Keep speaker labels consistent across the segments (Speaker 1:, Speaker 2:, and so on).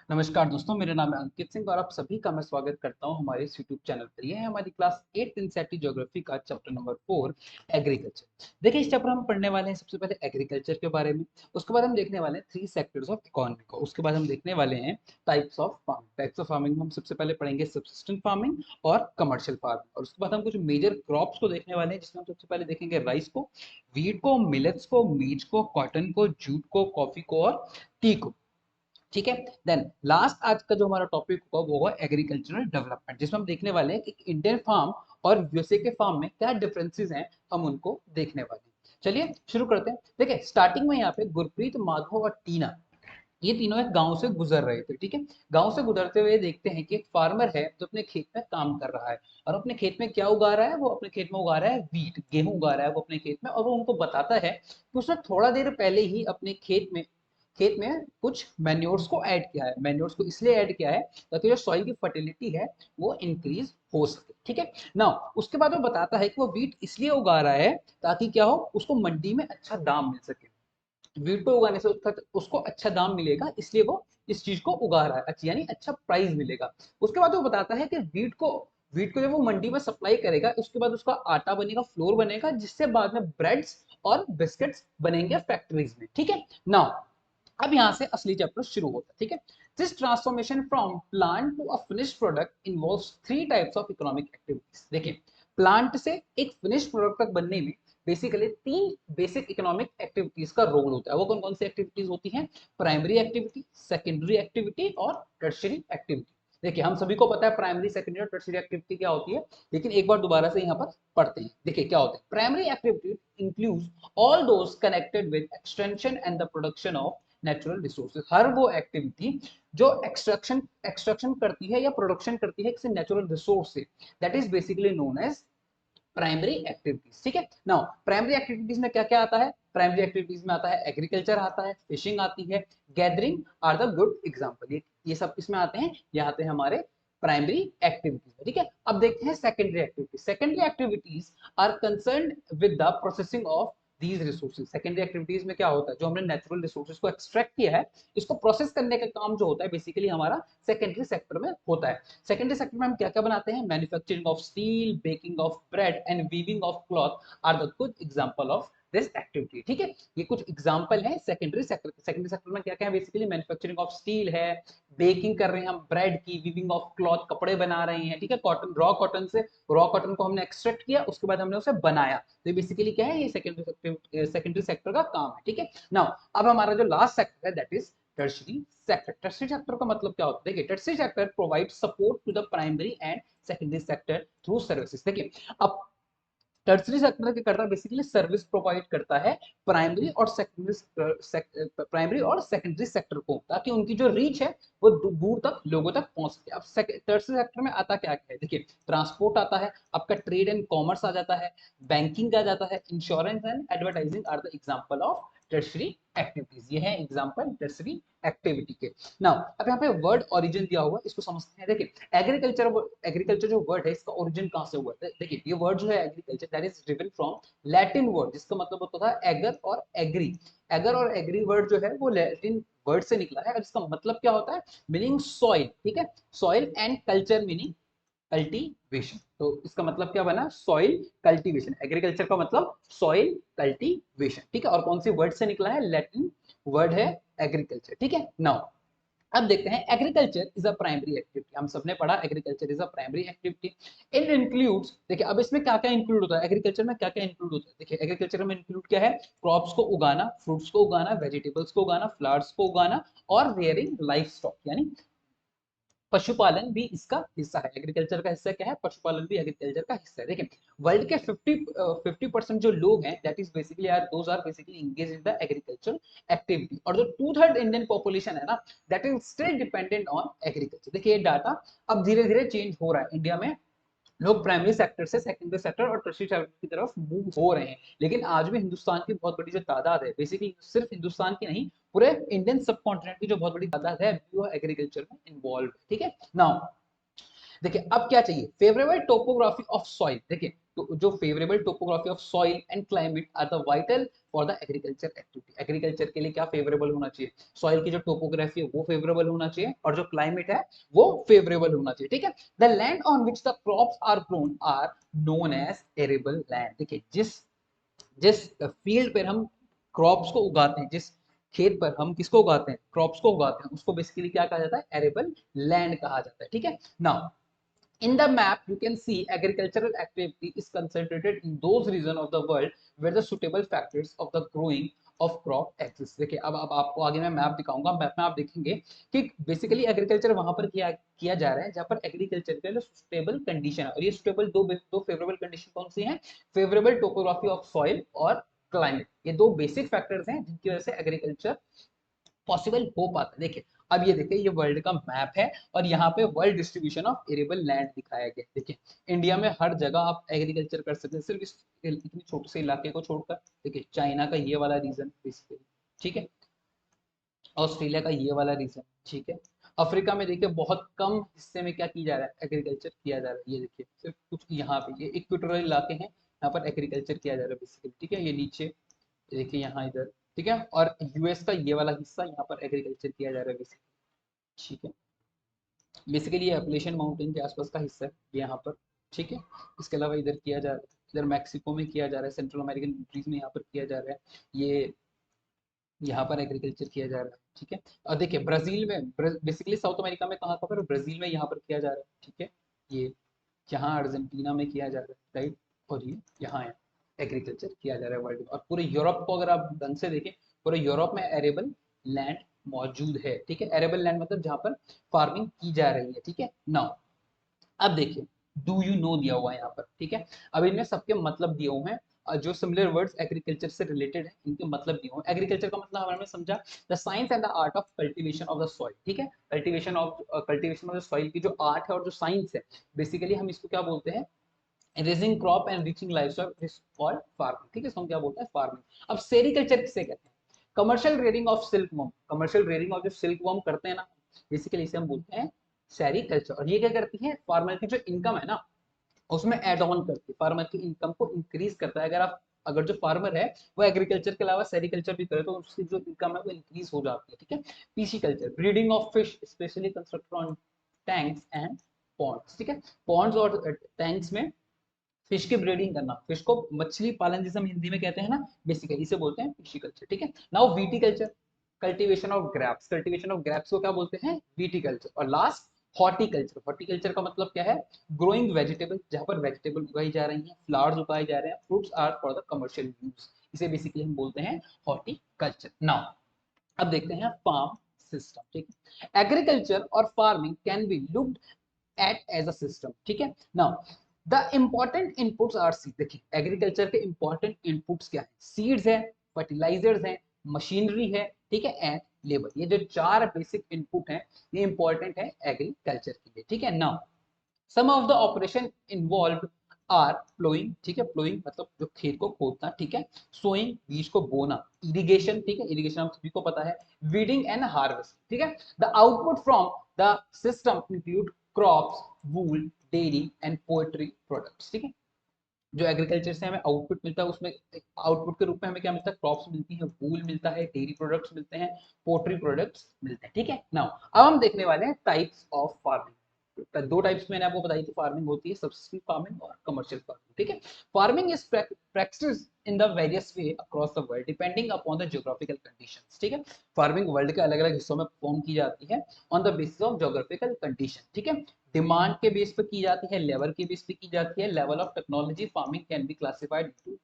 Speaker 1: नमस्कार दोस्तों, मेरा नाम है अंकित सिंह और आप सभी का मैं स्वागत करता हूं हमारे इस यूट्यूब चैनल पर। यह है हमारी क्लास 8 एनसीईआरटी ज्योग्राफी का चैप्टर नंबर 4 एग्रीकल्चर। देखिए, इस चैप्टर हम पढ़ने वाले हैं सबसे पहले एग्रीकल्चर के बारे में। उसके बाद हम देखने वाले हैं थ्री सेक्टर्स ऑफ इकोनॉमी को। उसके बाद हम देखने वाले हैं टाइप्स ऑफ फार्मिंग में हम सबसे पहले पढ़ेंगे सब्सिस्टेंट फार्मिंग और कमर्शियल फार्मिंग। और उसके बाद हम कुछ मेजर क्रॉप्स को देखने वाले हैं, जिसमें हम सबसे पहले देखेंगे राइस को, वीट को, मिलेट्स को, मीट को, कॉटन को, जूट को, कॉफी को और टी को। ठीक है। देन लास्ट आज का जो हमारा टॉपिक होगा वो होगा एग्रीकल्चरल डेवलपमेंट, जिसमें हम देखने वाले हैं कि इंडियन फार्म और यूएसए के फार्म में क्या डिफरेंसेस हैं, हम उनको देखने वाले हैं। चलिए शुरू करते हैं। देखिए, स्टार्टिंग में यहाँ पे गुरप्रीत, माधव और टीना, ये तीनों एक गांव से गुजर रहे थे। ठीक है। गांव से गुजरते हुए देखते हैं कि एक फार्मर है जो अपने खेत में काम कर रहा है। और अपने खेत में क्या उगा रहा है? वो अपने खेत में उगा रहा है वीट, गेहूं उगा रहा है वो अपने खेत में। और वो उनको बताता है कि उसने थोड़ा देर पहले ही अपने खेत में कुछ मैन्योर्स को ऐड किया है। मैन्योर्स को इसलिए ऐड किया है ताकि जो सॉइल की फर्टिलिटी है वो इंक्रीज हो सके। ठीक है ना। उसके बाद वो बताता है कि वो वीट इसलिए उगा रहा है ताकि क्या हो, उसको मंडी में अच्छा दाम मिल सके। वीट को उगाने से उसको अच्छा दाम मिलेगा, इसलिए वो इस चीज को उगा रहा है, अच्छा यानी अच्छा प्राइस मिलेगा। उसके बाद वो बताता है कि वीट को जब वो मंडी में सप्लाई करेगा, उसके बाद उसका आटा बनेगा, फ्लोर बनेगा, जिससे बाद में ब्रेड्स और बिस्किट्स बनेंगे फैक्ट्रीज में। ठीक है ना। अब यहाँ से असली चैप्टर शुरू होता है। ठीक है। This transformation from plant to a finished product involves three types of economic activities. देखिए, प्लांट से एक फिनिश्ड प्रोडक्ट तक बनने में बेसिकली तीन बेसिक इकोनॉमिक एक्टिविटीज का रोल होता है। वो कौन कौन सी एक्टिविटीज होती हैं? प्राइमरी एक्टिविटी, सेकेंडरी एक्टिविटी और टर्शियरी एक्टिविटी। देखिए, हम सभी को पता है प्राइमरी, सेकेंडरी और टर्शियरी एक्टिविटी क्या होती है, लेकिन एक बार दोबारा से यहाँ पर पढ़ते हैं। देखिए क्या होता है। Primary activity includes all those connected with extension and the production of natural resources. हर वो एक्टिविटी जो एक्सट्रैक्शन एक्सट्रैक्शन करती है या प्रोडक्शन करती है किसी नेचुरल रिसोर्स से, that is basically known as primary activities. ठीक है। नाउ प्राइमरी एक्टिविटीज में क्या क्या आता है? प्राइमरी एक्टिविटीज में आता है एग्रीकल्चर, आता है फिशिंग, आती है gathering are the good example. ये सब इसमें आते हैं, ये आते हैं हमारे प्राइमरी एक्टिविटीज में। ठीक है। अब देखते हैं secondary activities. Secondary activities are concerned with the processing of these resources. Secondary activities में क्या होता है? जो हमने नेचुरल रिसोर्सेज को एक्सट्रैक्ट किया है, इसको प्रोसेस करने का काम जो होता है बेसिकली हमारा सेकेंडरी सेक्टर में होता है। सेकेंडरी सेक्टर में हम क्या क्या बनाते हैं? Manufacturing of steel, baking of bread and weaving of cloth are the good example of this activity. ठीक है। ये कुछ एग्जांपल है सेकेंडरी सेक्टर। सेकेंडरी सेक्टर में क्या क्या है? बेसिकली मैन्युफैक्चरिंग ऑफ स्टील है, बेकिंग कर रहे हैं हम ब्रेड की, वीविंग ऑफ क्लॉथ, कपड़े बना रहे हैं। ठीक है। कॉटन, रॉ कॉटन से, रॉ कॉटन को हमने एक्सट्रैक्ट किया, उसके बाद हमने उसे बनाया। तो ये बेसिकली क्या है? ये सेकेंडरी सेक्टर का काम है। ठीक है। नाउ अब हमारा जो लास्ट सेक्टर है that is tertiary sector. Tertiary sector का मतलब क्या होता है? देखिए, tertiary sector provide support to the primary and secondary sector through services. देखिए, अब टर्शरी सेक्टर क्या करता है? बेसिकली सर्विस प्रोवाइड करता है प्राइमरी और सेकेंडरी सेक्टर को, ताकि उनकी जो रीच है वो दूर तक लोगों तक पहुंच सके। अब टर्शरी सेक्टर में आता क्या क्या है? देखिए, ट्रांसपोर्ट आता है, आपका ट्रेड एंड कॉमर्स आ जाता है, बैंकिंग आ जाता है, insurance and advertising are the example of tertiary activities. ये है एग्जांपल टर्शरी एक्टिविटी के। नाउ अब यहाँ पे वर्ड ओरिजिन दिया हुआ है, इसको समझते हैं। देखिए, एग्रीकल्चर जो वर्ड है, इसका ओरिजिन कहाँ से हुआ है? देखिए, ये वर्ड जो है agriculture, that is driven from Latin word, जिसका मतलब होता था एगर और एग्री। एगर और एग्री वर्ड जो है वो लैटिन वर्ड से निकला है, और इसका मतलब क्या होता है? Meaning soil. ठीक है। Soil and culture meaning cultivation. तो इसका मतलब क्या बना? Soil cultivation. एग्रीकल्चर का मतलब सॉइल कल्टीवेशन। ठीक है। और कौन सी वर्ड से निकला है? लैटिन वर्ड है एग्रीकल्चर। ठीक है। नाउ अब देखते हैं agriculture is a primary activity. हम सबने पढ़ा agriculture is a primary activity. It includes, देखिए अब इसमें क्या क्या इंक्लूड होता है? एग्रीकल्चर में क्या क्या इंक्लूड होता है? देखिए, एग्रीकल्चर में इंक्लूड क्या है? क्रॉप्स को उगाना, फ्रूट्स को उगाना, वेजिटेबल्स को उगाना, फ्लावर्स को उगाना और रेयरिंग लाइफ स्टॉक, यानी पशुपालन भी इसका हिस्सा है। एग्रीकल्चर का हिस्सा क्या है? पशुपालन भी एग्रीकल्चर का हिस्सा है। देखिए, वर्ल्ड के 50% जो लोग हैं that is basically are those are basically engage in the agriculture activity. और जो 2/3 इंडियन पॉपुलेशन है ना, that is still dependent on agriculture. देखिए, ये डाटा अब धीरे धीरे चेंज हो रहा है। इंडिया में लोग प्राइमरी सेक्टर से सेकेंडरी सेक्टर और टर्शियरी सेक्टर की तरफ मूव हो रहे हैं, लेकिन आज भी हिंदुस्तान की बहुत बड़ी जो तादाद है, बेसिकली सिर्फ हिंदुस्तान की नहीं, पूरे इंडियन सब कॉन्टिनेंट की जो बहुत बड़ी तादाद है वो एग्रीकल्चर में इन्वॉल्व। ठीक है। नाउ देखिए अब क्या चाहिए, फेवरेबल टोपोग्राफी ऑफ सॉइल। देखिए तो जो favourable topography of soil and climate are the vital for the agriculture activity. Agriculture के लिए क्या फेवरेबल होना चाहिए, सॉइल की जो टोपोग्राफी है वो फेवरेबल होना चाहिए और जो क्लाइमेट है वो फेवरेबल होना चाहिए, ठीक है। The land on which the crops are grown are known as arable land. देखिए जिस जिस फील्ड पर हम क्रॉप्स को उगाते हैं, जिस खेत पर हम किसको उगाते हैं, क्रॉप्स को उगाते हैं, उसको बेसिकली क्या कहा जाता है, एरेबल लैंड कहा जाता है, ठीक है। Now in the map, you can see agricultural activity is concentrated in those regions of the world where the suitable factors of the growing of crop exist। देखिए अब आपको आगे मैं मैप दिखाऊंगा, मैप में आप देखेंगे कि बेसिकली एग्रीकल्चर वहां पर किया जा रहा है जहां पर एग्रीकल्चर के लिए सुटेबल कंडीशन है। और ये सुटेबल दो फेवरेबल कंडीशन कौन सी हैं, फेवरेबल टोपोग्राफी ऑफ सॉइल और क्लाइमेट। ये दो बेसिक फैक्टर्स हैं जिनकी वजह से एग्रीकल्चर पॉसिबल हो पाता है। देखिए अब ये देखिए ये वर्ल्ड का मैप है और यहाँ पे world distribution of arable land दिखाया गया। देखिए इंडिया में हर जगह आप एग्रीकल्चर कर सकते हैं, सिर्फ इस इतने छोटे से इलाके को छोड़कर। देखिए चाइना का ये वाला रीजन बेसिकली, ठीक है, ऑस्ट्रेलिया का ये वाला रीजन, ठीक है। अफ्रीका में देखिए बहुत कम हिस्से में क्या किया जा रहा है, एग्रीकल्चर किया जा रहा है। ये देखिए सिर्फ कुछ यहाँ पे ये इक्वेटोरियल इलाके हैं, यहाँ पर एग्रीकल्चर किया जा रहा है बेसिकली, ठीक है। ये नीचे देखिए यहाँ इधर, ठीक है। और यूएस का ये वाला हिस्सा यहाँ पर एग्रीकल्चर किया जा रहा है बेसिकली, ठीक है। बेसिकली ये एप्लेशियन माउंटेन के आसपास का हिस्सा है ये यहाँ पर, ठीक है। इसके अलावा इधर किया जा रहा है, इधर मैक्सिको में किया जा रहा है, सेंट्रल अमेरिकन कंट्रीज में यहाँ पर किया जा रहा है, ये यहाँ पर एग्रीकल्चर किया जा रहा है, ठीक है। और देखिए ब्राजील में, बेसिकली साउथ अमेरिका में कहाँ पर, ब्राजील में यहाँ पर किया जा रहा है, ठीक है। ये यहाँ अर्जेंटीना में किया जा रहा है, राइट। और ये यहाँ है एग्रीकल्चर किया जा रहा है वर्ल्ड में। और पूरे यूरोप को अगर आप ढंग से देखें, पूरे यूरोप में एरेबल लैंड मौजूद है, ठीक है। एरेबल लैंड मतलब जहाँ पर फार्मिंग की जा रही है, ठीक है। नाउ अब देखिए डू यू नो दिया हुआ है यहाँ पर, ठीक है। अब इनमें सबके मतलब दिए हुए हैं जो सिमिलर वर्ड्स एग्रीकल्चर से रिलेटेड है इनके मतलब दिए हुए हैं। एग्रीकल्चर का मतलब हमने समझा the science and the art of cultivation of the soil, ठीक है। कल्टीवेशन ऑफ द सॉइल की जो आर्ट है और जो साइंस है, बेसिकली हम इसको क्या बोलते हैं, raising crop and reaching livestock is called farming, ठीक है। इसको हम क्या बोलते हैं, फार्मिंग। अब सेरिकल्चर किसे कहते हैं, commercial rearing of silk worm. Commercial rearing of जो सिल्क वर्म करते हैं ना, बेसिकली इसे हम बोलते हैं सेरिकल्चर। और ये क्या करती है, फार्मर की जो इनकम है ना उसमें एड ऑन करती है, फार्मर की इनकम को इंक्रीज करता है। अगर जो फार्मर है वो एग्रीकल्चर के अलावा सेरिकल्चर भी करे तो उसकी जो इनकम है वो इंक्रीज हो जाती है, ठीक है। Pisciculture, breeding of fish specially constructed on tanks and ponds, ठीक है। पॉन्ड्स और टैंक्स में फिश की ब्रीडिंग करना, फिश को मछली पालन जिसे हम हिंदी में कहते हैं ना, बेसिकली इसे बोलते हैं फिशिकल्चर, ठीक है। Now viticulture, cultivation of grapes. Cultivation of grapes को क्या बोलते हैं, वीटिकल्चर। और लास्ट हॉर्टिकल्चर। हॉर्टिकल्चर का मतलब क्या है, ग्रोइंग वेजिटेबल, जहां पर वेजिटेबल उगाई जा रही हैं, फ्लावर्स उगाए जा रहे हैं, fruits are for the commercial use, इसे बेसिकली हम बोलते हैं हॉर्टिकल्चर। नाउ अब देखते हैं फार्म सिस्टम, ठीक है। एग्रीकल्चर और farming can be looked at as a system, ठीक है। Now the important inputs are seed. देखिए एग्रीकल्चर के इंपॉर्टेंट इनपुट्स क्या है, सीड्स है, फर्टिलाइजर्स है, मशीनरी है, ठीक है, एंड लेबर। ये जो चार बेसिक इनपुट है ये इंपॉर्टेंट है एग्रीकल्चर के लिए, ठीक है। Now some of the operation involve are ploughing, ठीक है। प्लोइंग मतलब जो खेत को खोदना, ठीक है। सोइंग बीज को बोना, इरिगेशन, ठीक है, इरिगेशन हम सभी को पता है, वीडिंग एंड हार्वेस्ट, ठीक है। The output from the system include crops, wool, dairy and poultry products, ठीक है। जो एग्रीकल्चर से हमें आउटपुट मिलता है उसमें आउटपुट के रूप में हमें क्या मिलता है, क्रॉप्स मिलती है, वूल मिलता है, डेयरी प्रोडक्ट्स मिलते हैं, पोल्ट्री प्रोडक्ट्स मिलते हैं, ठीक है। नाउ अब हम देखने वाले हैं टाइप्स ऑफ फार्मिंग। दो टाइप्स मैंने आपको बताई थी फार्मिंग होती है, सब्सिस्टेंस फार्मिंग और कमर्शियल फार्मिंग, ठीक है। Farming is practised in the various way across the world depending upon the geographical conditions, ठीक है। फार्मिंग वर्ल्ड के अलग अलग हिस्सों में परफॉर्म की जाती है on the basis of geographical condition, ठीक है। डिमांड के बेस पे की जाती है, लेवल के बेस पे की जाती है, level of technology farming can be classified to.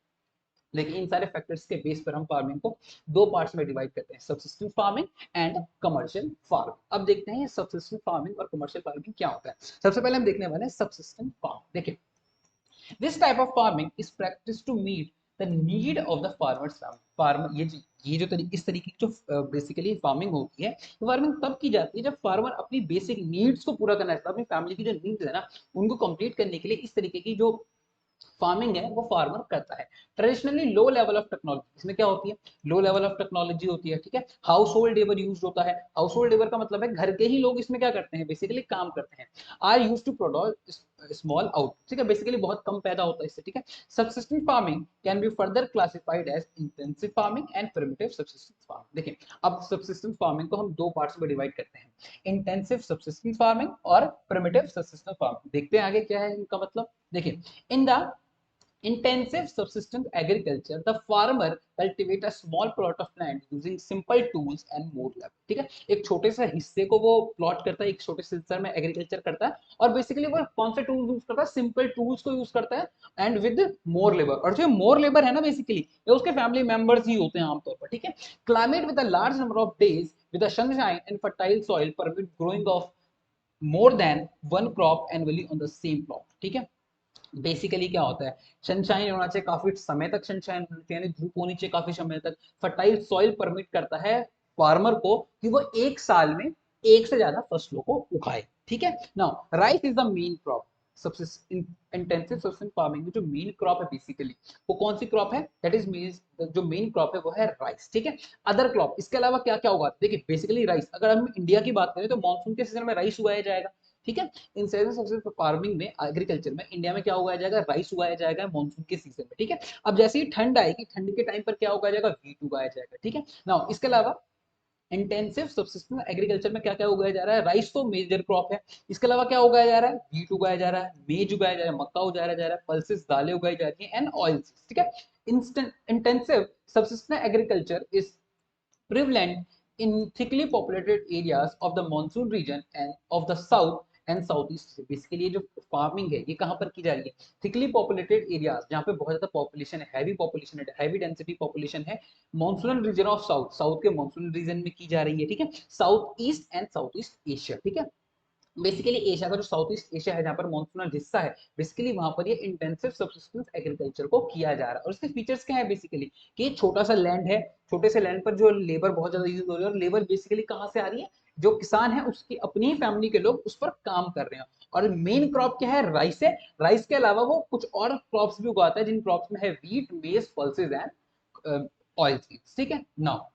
Speaker 1: लेकिन इन सारे फैक्टर्स के बेस पर हम फार्मिंग को दो पार्ट्स में डिवाइड करते हैं, subsistence farming and commercial farming. अब देखते हैं ये सब्सिस्टेंस फार्मिंग और कमर्शियल फार्मिंग क्या होता है। सबसे पहले हम देखने वाले हैं सब्सिस्टेंस फार्मिंग। देखिए this type of farming is practice to meet the need of the farmers family. Farmer ये जो इस तरीके की जो बेसिकली फार्मिंग होती है, फार्मिंग तब की जाती है जब फार्मर अपनी बेसिक नीड्स को पूरा करना चाहता है, अपनी फैमिली की जो नीड्स है ना उनको कंप्लीट करने के लिए इस तरीके की जो फार्मिंग है वो फार्मर करता है। Traditionally low level of technology, इसमें क्या होती है, लो लेवल ऑफ टेक्नोलॉजी होती है, ठीक है। हाउस होल्ड लेबर यूज होता है, हाउस होल्ड लेबर का मतलब है घर के ही लोग इसमें क्या करते हैं, बेसिकली काम करते हैं। Are use to produce small out, ठीक है, बेसिकली बहुत कम पैदा होता है इससे, ठीक है। Subsistence farming can be further classified as intensive farming and primitive subsistence farming. देखिए अब सबसिस्टेंस फार्मिंग को हम दो पार्ट्स में डिवाइड करते हैं, इंटेंसिव सबसिस्टेंस फार्मिंग और प्रिमिटिव सबसिस्टेंस फार्मिंग। देखते हैं आगे क्या है इनका मतलब। देखिए in the intensive subsistence agriculture the farmer cultivate a small plot of land using simple tools and more labor, ठीक है। एक छोटे से हिस्से को वो प्लॉट करता है, एक छोटे से हिस्से में एग्रीकल्चर करता है और बेसिकली वो कौन से टूल्स यूज करता है, सिंपल टूल्स को यूज करता है एंड विद मोर लेबर। और जो मोर लेबर है ना बेसिकली ये उसके फैमिली मेंबर्स ही होते हैं आमतौर पर, ठीक है। Climate with a large number of days with a sunshine and fertile soil permit growing of more than one crop annually on the same plot, ठीक है। बेसिकली क्या होता है, सनशाइन होना चाहिए, काफी समय तक सनशाइन होना चाहिए, यानी धूप होनी चाहिए काफी समय तक। फर्टाइल सॉइल परमिट करता है फार्मर को कि वो एक साल में एक से ज्यादा फसलों को उगाए, ठीक है। Now rice is the main crop intensive subsistence farming में जो मेन क्रॉप है बेसिकली वो कौन सी क्रॉप है, दैट इज मींस जो मेन क्रॉप है वो है राइस, ठीक है। अदर क्रॉप इसके अलावा क्या क्या उगाते हैं, देखिए बेसिकली राइस, अगर हम इंडिया की बात करें तो मानसून के सीजन में राइस उगाया जाएगा, ठीक है। इन सबसे फार्मिंग में एग्रीकल्चर में इंडिया में क्या उगाया जाएगा, राइस उगाया जाएगा मानसून के सीजन में, ठीक है। अब जैसे ही ठंड आएगी, ठंड के टाइम पर क्या उगाया जाएगा, व्हीट उगाया जाएगा, ठीक है। नाउ इसके अलावा इंटेंसिव सबसिस्टेंस एग्रीकल्चर में क्या क्या उगाया जा रहा है, राइस तो मेजर क्रॉप है, इसके अलावा क्या उगाया जा रहा है, व्हीट उगाया जा रहा है, मेज उगाया जा रहा है, मक्का उगाया जा रहा है, पल्सेस दालें उगाई जा रही हैं एंड ऑयल्स, ठीक है। Intensive subsistence agriculture is prevalent in thickly populated areas of the monsoon region and of the south and south east. Basically ये जो फार्मिंग है ये कहाँ पर की जा रही है, थिकली पॉपुलेटेड एरियाज जहाँ पे बहुत ज्यादा पॉपुलेशन है, हैवी पॉपुलेशन है, हैवी डेंसिटी पॉपुलेशन है, monsoonal region of south, south के मॉनसूनल रीजन में की जा रही है, ठीक है। South east and south east Asia, ठीक है। बेसिकली एशिया का जो साउथ ईस्ट एशिया है जहाँ पर मॉनसूनल हिस्सा है, बेसिकली वहां पर ये इंटेंसिव सब्सिस्टेंस एग्रीकल्चर को किया जा रहा है। और इसके फीचर्स क्या है बेसिकली कि छोटा सा लैंड है, छोटे से लैंड पर जो लेबर बहुत ज्यादा यूज हो रही है, और लेबर बेसिकली कहाँ से आ रही है, जो किसान है उसकी अपनी ही फैमिली के लोग उस पर काम कर रहे हैं। और मेन क्रॉप क्या है, राइस है, राइस के अलावा वो कुछ और क्रॉप्स भी उगाता है जिन क्रॉप्स में है व्हीट, मेज, पल्सेज एंड ऑयल सीड्स, ठीक है। नाउ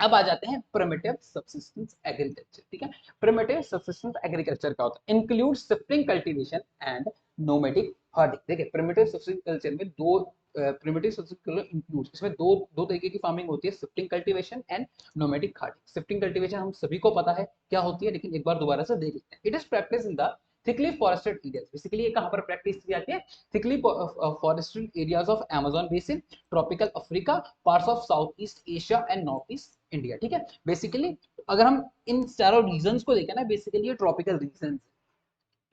Speaker 1: अब आ जाते हैं प्रिमिटिव सबसिस्टेंस एग्रीकल्चर, ठीक है। प्रिमिटिव सबसिस्टेंस एग्रीकल्चर का होता है include shifting cultivation and nomadic herding. देखिए प्रिमिटिव सबसिस्टेंस कल्चर में दो प्रिमिटिव सबसिस्टेंस इंक्लूड, इसमें दो दो तरीके की फार्मिंग होती है, shifting cultivation and nomadic herding. Shifting cultivation हम सभी को पता है क्या होती है, लेकिन एक बार दोबारा से देख लेते हैं। It is practice in the thickly forested areas, basically ये कहां पर प्रैक्टिस की जाती है, thickly forested areas of Amazon basin, tropical Africa, parts of south east Asia and north east India, ठीक है। बेसिकली अगर हम इन चारों रीजन को देखें ना, बेसिकली ये ट्रॉपिकल रीजन,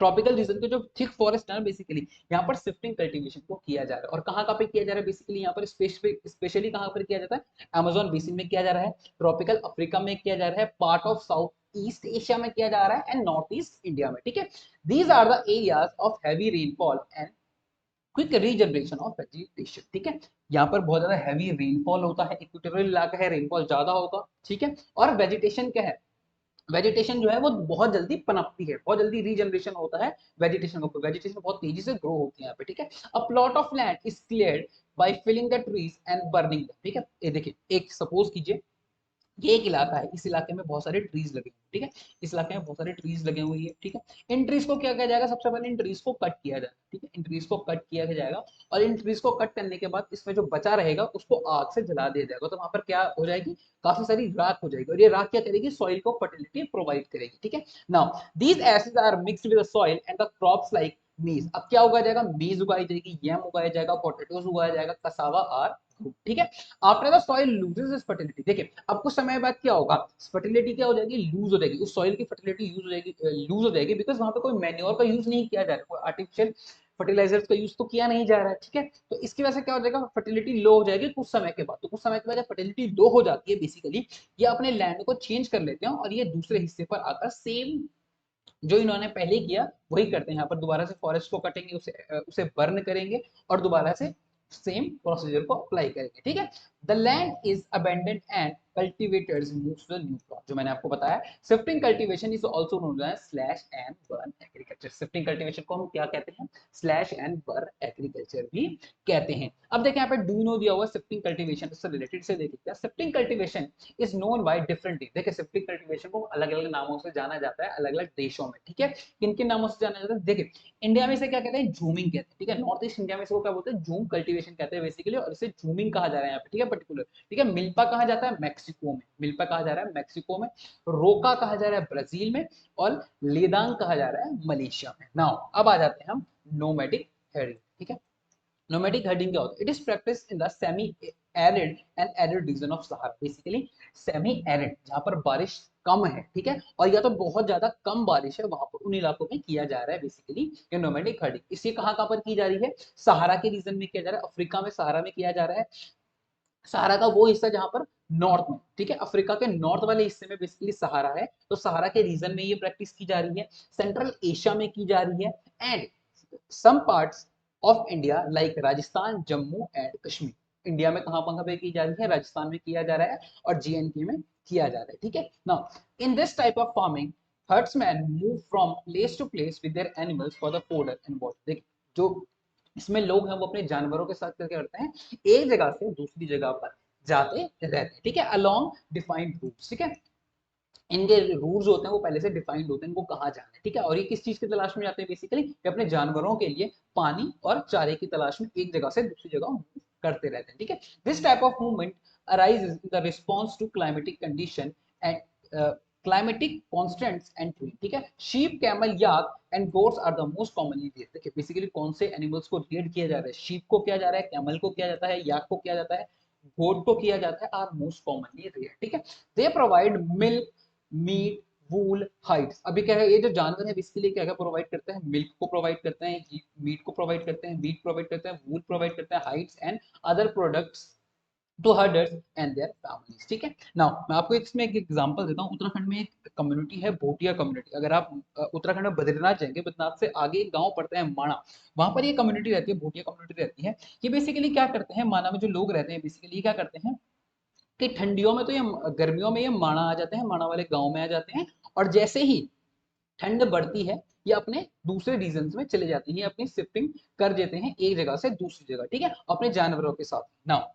Speaker 1: ट्रॉपिकल रीजन के जो थिक फॉरेस्ट है बेसिकली यहाँ पर शिफ्टिंग कल्टीवेशन को किया जा रहा है। और कहाँ कहाँ पे किया जा रहा है, बेसिकली यहाँ पर स्पेशली कहाँ पर किया जाता है, अमेज़न बेसिन में किया जा रहा है, ट्रॉपिकल अफ्रीका में किया जा रहा है, part of south east Asia में किया जा रहा है एंड नॉर्थ ईस्ट इंडिया में, ठीक है। These are the areas of heavy rainfall and quick regeneration of vegetation, ठीक है। यहाँ पर बहुत ज्यादा हैवी रेनफॉल होता है, इक्वेटोरियल इलाका है, रेनफॉल ज्यादा होगा, ठीक है। और वेजिटेशन क्या है, वेजिटेशन जो है वो बहुत जल्दी पनपती है, बहुत जल्दी रीजनरेशन होता है वेजिटेशन को, वेजिटेशन बहुत तेजी से ग्रो होती है यहाँ पे, ठीक है। A plot of land is cleared by filling the trees and burning, ठीक है। ये देखिए एक सपोज कीजिए ये एक इलाका है, इस इलाके में बहुत सारे ट्रीज लगे हुए, ठीक है। इस इलाके में बहुत सारे ट्रीज लगे हुए हैं, ठीक है। इन ट्रीज को क्या किया जाएगा, सबसे पहले इन ट्रीज को कट किया जाएगा, ठीक है। इन ट्रीज को कट किया जाएगा और इन ट्रीज को कट करने के बाद इसमें जो बचा रहेगा उसको आग से जला दिया जाएगा, तो वहां पर क्या हो जाएगी, काफी सारी राख हो जाएगी, और ये राख क्या करेगी, सॉइल को फर्टिलिटी प्रोवाइड करेगी, ठीक है। Now these acids are mixed with the soil and the crops like maize, अब क्या उगाया जाएगा, मीज उगाई जाएगी, यम उगाया जाएगा, पोटैटोज उगाया जाएगा, कसावा आर, ठीक है। After the soil loses it's fertility, देखिए अब कुछ समय बाद क्या होगा, फर्टिलिटी क्या हो जाएगी, लूज हो जाएगी, उस सॉइल की फर्टिलिटी यूज हो जाएगी, लूज हो जाएगी, बिकॉज वहां पे कोई मैन्योर का यूज नहीं किया जा रहा, कोई आर्टिफिशियल फर्टिलाइजर्स का यूज तो किया नहीं जा रहा है, ठीक है। तो इसकी वजह से क्या हो जाएगा, फर्टिलिटी लो हो जाएगी कुछ समय के बाद, तो कुछ समय के बाद जब फर्टिलिटी लो हो जाती है बेसिकली ये अपने लैंड को चेंज कर लेते हैं और ये दूसरे हिस्से पर आकर सेम जो इन्होंने पहले किया वही करते हैं, यहाँ पर दोबारा से फॉरेस्ट को कटेंगे, उसे बर्न करेंगे और दोबारा से सेम प्रोसीजर को अप्लाई करेंगे, ठीक है। The land is abandoned and cultivators move to the new plot, जो मैंने आपको बताया। Shifting cultivation is also known as slash and burn agriculture. Shifting cultivation को हम क्या कहते हैं? स्लैश एंड बर्न एग्रीकल्चर भी कहते हैं। अब देखिए यहाँ पे डू नो दिया हुआ शिफ्टिंग कल्टीवेशन से रिलेटेड से देखिए, shifting cultivation is known by different name. देखिए शिफ्टिंग कल्टीवेशन को अलग अलग नामों से जाना जाता है अलग अलग देशों में, ठीक है। किन किन नामों से जाना जाता है? देखिए इंडिया में इसे क्या कहते हैं? जूमिंग कहते हैं, ठीक है। नॉर्थ ईस्ट इंडिया में इसको क्या बोलते हैं? जूम कल्टीवेशन कहते हैं बेसिकली, और इसे जूमिंग कहा जा रहा है यहाँ पे, ठीक है, पर्टिकुलर, ठीक है। मिल्पा कहा जाता है मैक्सिको में, मिल्पा कहा जा रहा है मैक्सिको में, रोका कहा जा रहा है ब्राजील में, और लेदांग कहा जा रहा है मलेशिया में। नाउ अब आ जाते हैं हम नोमैडिक हेडिंग, ठीक है। नोमैडिक हर्डिंग क्या होता है? It is practice in the semi arid and arid region of Sahara. Basically semi arid जहां पर बारिश कम है, ठीक है, और या तो बहुत ज्यादा कम बारिश है, वहां पर उन इलाकों में किया जा रहा है बेसिकली ये नोमैडिक हर्डिंग। इसे कहां कहां पर की जा रही है? सहारा के रीजन में किया जा रहा है, अफ्रीका में सहारा में किया जा रहा है। सहारा का वो हिस्सा जहां पर नॉर्थ में, ठीक है, अफ्रीका के नॉर्थ वाले हिस्से में बेसिकली सहारा है, तो सहारा के रीजन में ये प्रैक्टिस की जा रही है। सेंट्रल एशिया में की जा रही है, and some parts of India like Rajasthan, Jammu and Kashmir. India में कहां कहां पे की जा रही है? राजस्थान में किया जा रहा है और जेएनके में किया जा रहा है, ठीक है। Now in this type of farming herdsmen move from place to place with their animals for the fodder and water। देखिए जो इसमें लोग हैं वो अपने जानवरों के साथ क्या करते हैं? एक जगह से दूसरी जगह पर जाते रहते हैं, ठीक है, अलोंग डिफाइंड रूट्स, ठीक है। इनके रूट्स होते हैं वो पहले से डिफाइंड होते हैं, इनको कहाँ जाना है, ठीक है। और ये किस चीज की तलाश में जाते हैं? बेसिकली अपने जानवरों के लिए पानी और चारे की तलाश में एक जगह से दूसरी जगह मूव करते रहते हैं, ठीक है। This type of movement arises in the response to climatic condition and climatic constants and terrain, ठीक है। Sheep, camel, yak and goats are the most commonly reared. देखिए बेसिकली कौन से एनिमल्स को रियर्ड किया जा रहा है? शीप को किया जा रहा है, कैमल को किया जाता है, याक को किया जाता है, गोट को किया जाता है, आर मोस्ट कॉमनली रियर्ड, ठीक है। They provide milk, meat, wool, hides. अभी क्या है, ये जो जानवर है इसके लिए क्या क्या प्रोवाइड करते हैं? मिल्क को प्रोवाइड करते हैं, मीट को प्रोवाइड करते हैं, मीट प्रोवाइड करते हैं, वूल प्रोवाइड करते हैं, hides and other products to herders and their families, ठीक है। नाउ मैं आपको इसमें एक एग्जांपल देता हूँ। उत्तराखंड में एक कम्युनिटी है भोटिया कम्युनिटी। अगर आप उत्तराखंड में बद्रीनाथ जाएंगे, बद्रीनाथ से आगे एक गांव पड़ता है माणा, वहां पर ये कम्युनिटी रहती है, भोटिया कम्युनिटी रहती है। ये बेसिकली क्या करते हैं? माना में जो लोग रहते हैं बेसिकली क्या करते हैं कि ठंडियों में तो ये, गर्मियों में ये माणा आ जाते हैं, माणा वाले गांव में आ जाते हैं, और जैसे ही ठंड बढ़ती है ये अपने दूसरे रीजन में चले जाते हैं, अपनी शिफ्टिंग कर देते हैं एक जगह से दूसरी जगह, ठीक है, अपने जानवरों के साथ। नाउ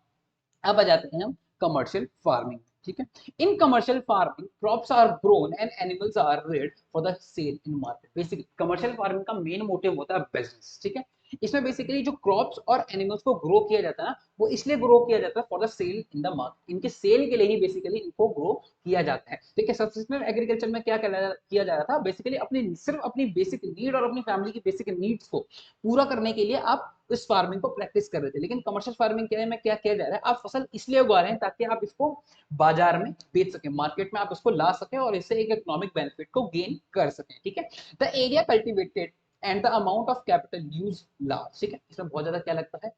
Speaker 1: अब आ जाते हैं हम कमर्शियल फार्मिंग, ठीक है। In commercial farming crops are grown and animals are reared for the sale in market. Basically commercial farming का मेन मोटिव होता है बिजनेस, ठीक है। इसमें बेसिकली जो क्रॉप्स और एनिमल्स को ग्रो किया जाता है ना, वो इसलिए ग्रो किया जाता है for the sale in the market. इनके सेल के लिए ही बेसिकली इनको ग्रो किया जाता है, ठीक है। सब्सिस्टेंस एग्रीकल्चर में क्या किया जा रहा था? बेसिकली अपनी सिर्फ अपनी बेसिक नीड और अपनी फैमिली की बेसिक नीड्स को पूरा करने के लिए आप इस फार्मिंग को प्रैक्टिस कर रहे थे। लेकिन कमर्शियल फार्मिंग के में क्या किया जा रहा है? आप फसल इसलिए उगा रहे हैं ताकि आप इसको बाजार में बेच सके, मार्केट में आप इसको ला सके और इससे एक इकोनॉमिक बेनिफिट को गेन कर सके, ठीक है। The area cultivated and the amount of capital use large, ठीक है। इसमें बहुत ज्यादा क्या लगता है?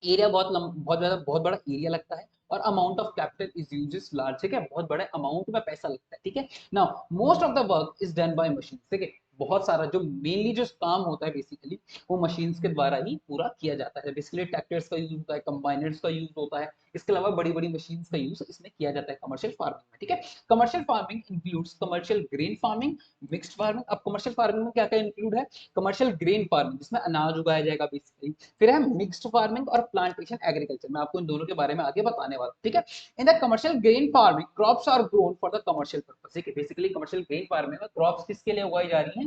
Speaker 1: एरिया बहुत ज्यादा बहुत बड़ा एरिया लगता है, और amount of capital is uses large, ठीक है, बहुत बड़े अमाउंट में पैसा लगता है, ठीक है। Now most of the work is done by machine, ठीक है। बहुत सारा जो मेनली जो काम होता है बेसिकली वो मशीन्स के द्वारा ही पूरा किया जाता है। बेसिकली ट्रैक्टर्स का यूज होता है, कंबाइनर्स का यूज होता है, इसके अलावा बड़ी बड़ी मशीन्स का यूज इसमें किया जाता है कमर्शियल फार्मिंग में, ठीक है। Commercial farming includes commercial grain farming, mixed farming. अब कमर्शियल फार्मिंग में क्या क्या इंक्लूड है? कमर्शियल ग्रेन फार्मिंग जिसमें अनाज उगाया जाएगा बेसिकली, फिर है मिक्स्ड फार्मिंग और प्लांटेशन एग्रीकल्चर। मैं आपको इन दोनों के बारे में आगे बताने वाला हूं, ठीक है। In the commercial grain farming crops are grown for the commercial purpose, ठीक है। बेसिकली कमर्शियल ग्रेन फार्मिंग में क्रॉप्स किसके लिए उगाई जा रही हैं?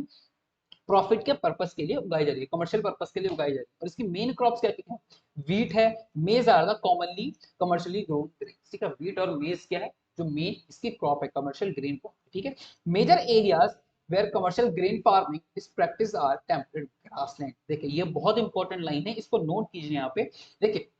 Speaker 1: प्रॉफिट के पर्पस के लिए उगाई जा रही है, कमर्शियल पर्पस के लिए उगाई जा रही है। और इसकी मेन क्रॉप्स क्या क्या है? वीट है, maize are the commonly commercially grown grain, ठीक है। वीट और मेज क्या है जो मेन इसकी क्रॉप है कमर्शियल ग्रेन को, ठीक है। Major areas where commercial grain farming is practice are temperate grassland. देखिए ये बहुत इंपॉर्टेंट लाइन है, इसको नोट कीजिए यहाँ पे। देखिए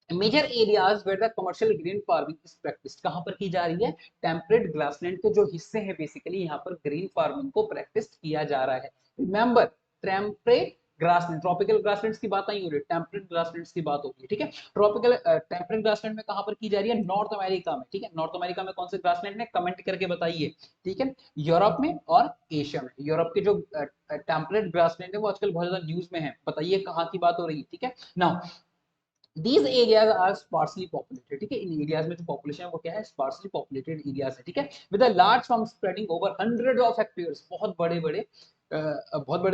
Speaker 1: major areas where the commercial grain farming is practice, कहां पर की जा रही है? टेम्परेट ग्रासलैंड के जो हिस्से हैं बेसिकली यहाँ पर ग्रीन फार्मिंग को प्रैक्टिस किया जा रहा है। Remember temperate grassland, tropical grasslands की बात नहीं हो रही, टेम्परेट ग्रासलैंड्स की बात होगी, ठीक है। ट्रॉपिकल टेम्परेट ग्रासलैंड में कहां पर की जा रही है? नॉर्थ अमेरिका में, ठीक है। नॉर्थ अमेरिका में कौन से ग्रासलैंड है? कमेंट करके बताइए, ठीक है। यूरोप में और एशिया में। यूरोप के जो टेम्परेट ग्रासलैंड है वो आजकल बहुत ज्यादा न्यूज में है, बताइए कहाँ की बात हो रही है, ठीक है। Now These areas are sparsely populated, ठीक है, इन एरियाज में जो पॉपुलेशन है वो क्या है, स्पार्सली पॉपुलेटेड एरियाज है, ठीक है, with a large farm spreading over hundred of hectares, बहुत बड़े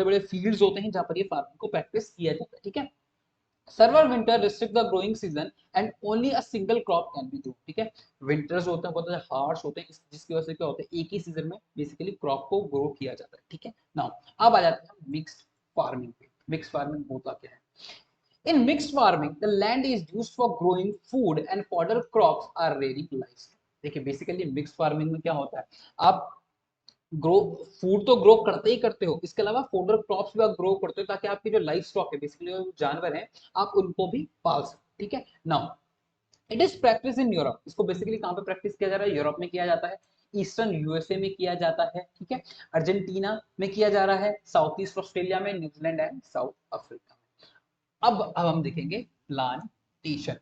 Speaker 1: बड़े फील्ड्स होते हैं जहां पर ये फार्मिंग को प्रैक्टिस किया जाता है, ठीक है। Server winter restrict the growing season and only a single crop can be grow, ठीक है, विंटर्स होते हैं बहुत ज्यादा हार्श होते हैं, जिसकी वजह से क्या होता है, एक ही सीजन में बेसिकली क्रॉप को ग्रो किया जाता है, ठीक है। नाउ अब आ जाते हैं मिक्स्ड फार्मिंग पे। मिक्स्ड फार्मिंग होता क्या है? In mixed farming, the land is used for growing food and fodder crops are rarely utilized. देखिए बेसिकली मिक्स फार्मिंग में क्या होता है, आप ग्रो फूड तो ग्रो करते ही करते हो, इसके अलावा फोडर क्रॉप्स भी आप ग्रो करते हो ताकि आपकी जो लाइफ स्टॉक है, बेसिकली जो जानवर हैं, आप उनको भी पाल सको, ठीक है। Now it is practice in Europe, इसको बेसिकली कहां पे प्रैक्टिस किया जा रहा है, यूरोप में किया जाता है, ईस्टर्न यूएसए में किया जाता है, ठीक है, अर्जेंटीना में किया जा रहा है, साउथ ईस्ट ऑस्ट्रेलिया में, न्यूजीलैंड एंड साउथ अफ्रीका। अब हम देखेंगे प्लांटेशन,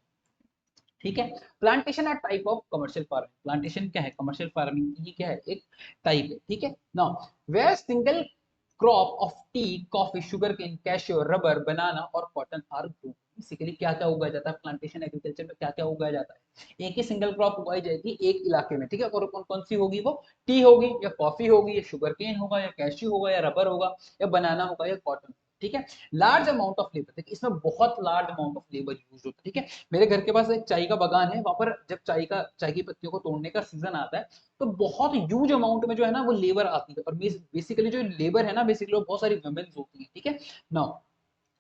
Speaker 1: ठीक है। प्लांटेशन है type of commercial farming. Plantation क्या है, कमर्शियल फार्मिंग की क्या है, एक टाइप है, ठीक है। Now where single crop of tea, coffee, sugar cane, cacao, rubber, banana और कॉटन आर ग्रोन। बेसिकली क्या क्या उगाया जाता है प्लांटेशन एग्रीकल्चर में, क्या क्या उगाया जाता है, एक ही सिंगल क्रॉप उगाई जाएगी एक इलाके में, ठीक है, और कौन कौन सी होगी वो, टी होगी या कॉफी होगी या शुगर केन होगा या कैशियो होगा या रबर होगा या बनाना होगा या कॉटन, ठीक है। लार्ज अमाउंट ऑफ लेबर, देखिए इसमें बहुत large amount of labour use होता है, ठीक है। मेरे घर के पास एक चाय का बागान है, वहां पर जब चाय की पत्तियों को तोड़ने का सीजन आता है तो बहुत ह्यूज अमाउंट में जो है ना वो लेबर आती है, और बेसिकली जो लेबर है ना, बेसिकली बहुत सारी वुमेन्स होती है, ठीक है। Now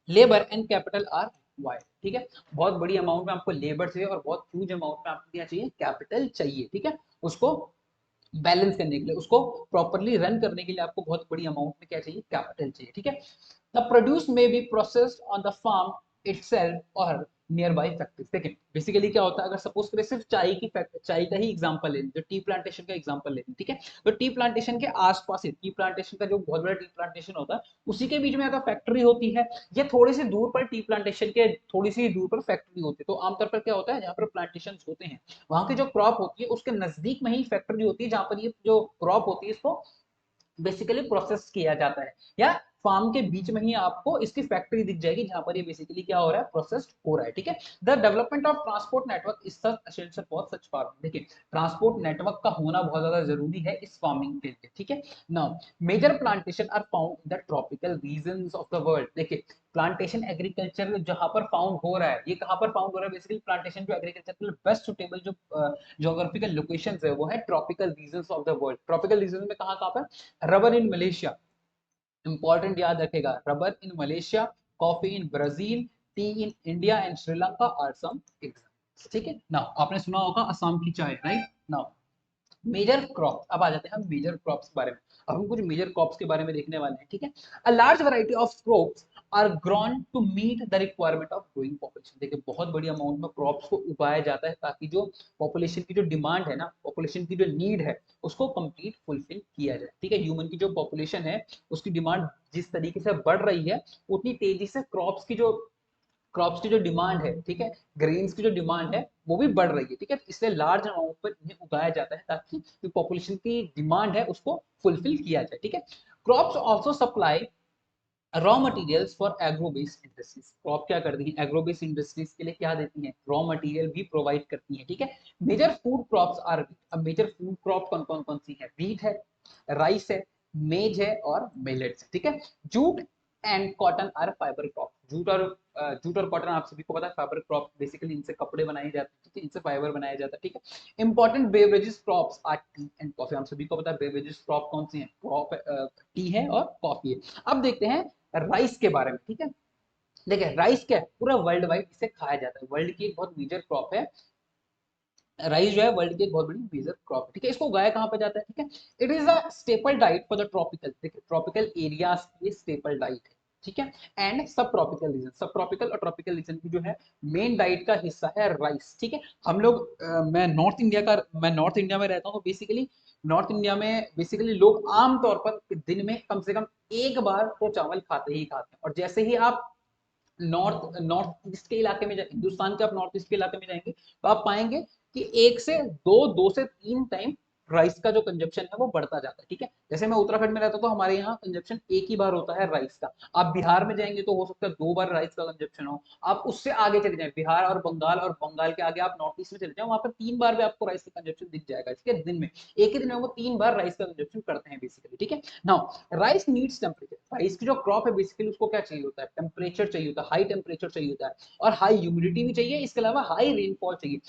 Speaker 1: labour and capital R required, ठीक है, बहुत बड़ी अमाउंट में आपको लेबर चाहिए और बहुत ह्यूज अमाउंट में आपको क्या चाहिए, कैपिटल चाहिए, ठीक है, उसको बैलेंस करने के लिए, उसको प्रॉपरली रन करने के लिए आपको बहुत बड़ी अमाउंट में क्या चाहिए, कैपिटल चाहिए, ठीक है। The produce may be processed on the farm itself or nearby factories। देखिए बेसिकली क्या होता है, अगर सपोज करें सिर्फ चाय का ही एग्जांपल ले, जो टी प्लांटेशन का एग्जांपल ले, ठीक है, तो टी प्लांटेशन के आसपास ही, टी प्लांटेशन का जो बहुत बड़ा टी प्लांटेशन होता है उसी के बीच में अगर फैक्ट्री होती है, या थोड़ी सी दूर पर टी प्लांटेशन के थोड़ी सी दूर पर फैक्ट्री होती है, तो आमतौर पर क्या होता है, जहाँ पर प्लांटेशन होते हैं वहां की जो क्रॉप होती है उसके नजदीक में ही फैक्ट्री होती है, जहां पर ये जो क्रॉप होती है इसको बेसिकली प्रोसेस किया जाता है, या फार्म के बीच में ही आपको इसकी फैक्ट्री दिख जाएगी जहां पर ये बेसिकली क्या हो रहा है, प्रोसेस्ड हो रहा है, ठीक है। The development of transport network is such essential for such farming. देखिए ट्रांसपोर्ट नेटवर्क का होना बहुत ज्यादा जरूरी है इस फार्मिंग के लिए, ठीक है। Now major plantation are found in the tropical regions of the world. देखिए प्लांटेशन एग्रीकल्चर जहां पर फाउंड हो रहा है, ये कहां पर फाउंड हो रहा है, बेसिकली प्लांटेशन जो एग्रीकल्चर के लिए बेस्ट सुटेबल जो ज्योग्राफिकल लोकेशंस है वो है tropical regions of the world. Tropical region में कहां कहां पर, रबर इन मलेशिया, इंपॉर्टेंट याद रखेगा, rubber in Malaysia, coffee in Brazil, tea in India and Sri Lanka are some examples, ठीक है। नाउ आपने सुना होगा असम की चाय, राइट। नाउ मेजर क्रॉप, अब आ जाते हैं हम मेजर क्रॉप्स के बारे में। अब हम कुछ मेजर क्रॉप्स के बारे में देखने वाले हैं, ठीक है। A large variety of crops are grown to meet the requirement of growing population. देखिए बहुत बड़ी अमाउंट में क्रॉप्स को उगाया जाता है ताकि जो पॉपुलेशन की जो डिमांड है ना, पॉपुलेशन की जो नीड है उसको कंप्लीट फुलफिल किया जाए, ठीक है। ह्यूमन की जो पॉपुलेशन है उसकी डिमांड जिस तरीके से बढ़ रही है उतनी तेजी से क्रॉप्स की जो डिमांड है, ठीक है, ग्रेन्स की जो डिमांड है वो भी बढ़ रही है, ठीक है, इसलिए लार्ज अमाउंट पर इन्हें उगाया जाता है ताकि जो पॉपुलेशन की डिमांड है उसको फुलफिल किया जाए, ठीक है। Crops also supply raw materials for agro based industries. Crop क्या करती है, एग्रो बेस्ड इंडस्ट्रीज के लिए क्या देती है, रॉ मटेरियल भी प्रोवाइड करती है, ठीक है। मेजर फूड क्रॉप्स आर, अब मेजर फूड क्रॉप कौन कौन कौन सी है, व्हीट है, राइस है, मेज है और मिलेट्स है, ठीक है। Jute and cotton are fibre crop. Jute और कॉटन आप सभी को पता है फाइबर क्रॉप, बेसिकली इनसे कपड़े बनाए जाते हैं, ठीक है, इनसे फाइबर बनाया जाता है, ठीक है। Important beverages crops R T and coffee. हम सभी को पता है बेवरेजेस क्रॉप कौन सी है, क्रॉप टी है और कॉफी है। अब देखते हैं राइस के बारे में, ठीक है। देखिए राइस क्या है, पूरा वर्ल्ड वाइड इसे खाया जाता है, वर्ल्ड की एक बहुत मेजर क्रॉप है राइस, जो है वर्ल्ड की एक बहुत बड़ी मेजर क्रॉप है, ठीक है। इसको उगाया कहाँ पे जाता है, ठीक है। It is a staple diet for the tropical, देखिए ट्रॉपिकल एरियाज की स्टेपल डाइट है, ठीक है। एंड सब ट्रॉपिकल रीजन, सब ट्रॉपिकल और ट्रॉपिकल रीजन की जो है मेन डाइट का हिस्सा है राइस, ठीक है। हम लोग मैं नॉर्थ इंडिया में रहता हूँ, तो बेसिकली नॉर्थ इंडिया में बेसिकली लोग आमतौर पर दिन में कम से कम एक बार तो चावल खाते ही खाते हैं, और जैसे ही आप नॉर्थ नॉर्थ ईस्ट के इलाके में हिंदुस्तान के आप नॉर्थ ईस्ट के इलाके में जाएंगे तो आप पाएंगे कि एक से दो, दो से तीन टाइम राइस का जो कंजप्शन है वो बढ़ता जाता है, ठीक है। जैसे मैं उत्तराखंड में रहता हूँ तो हमारे यहाँ कंजप्शन एक ही बार होता है राइस का। आप बिहार में जाएंगे तो हो सकता है 2 बार राइस का कंजप्शन हो। आप उससे आगे चले जाए बिहार और बंगाल के आगे आप नॉर्थ ईस्ट में चले जाए, वहां पर 3 बार भी आपको राइस का कंजप्शन दिख जाएगा, ठीक है। दिन में एक ही दिन में वो 3 बार राइस का कंजप्शन करते हैं बेसिकली, ठीक है। Now rice needs temperature, rice की जो क्रॉप है बेसिकली उसको क्या चाहिए होता है, टेम्परेचर चाहिए होता है, हाई टेम्परेचर चाहिए होता है और हाई ह्यूमिडिटी भी चाहिए, इसके अलावा हाई रेनफॉल चाहिए।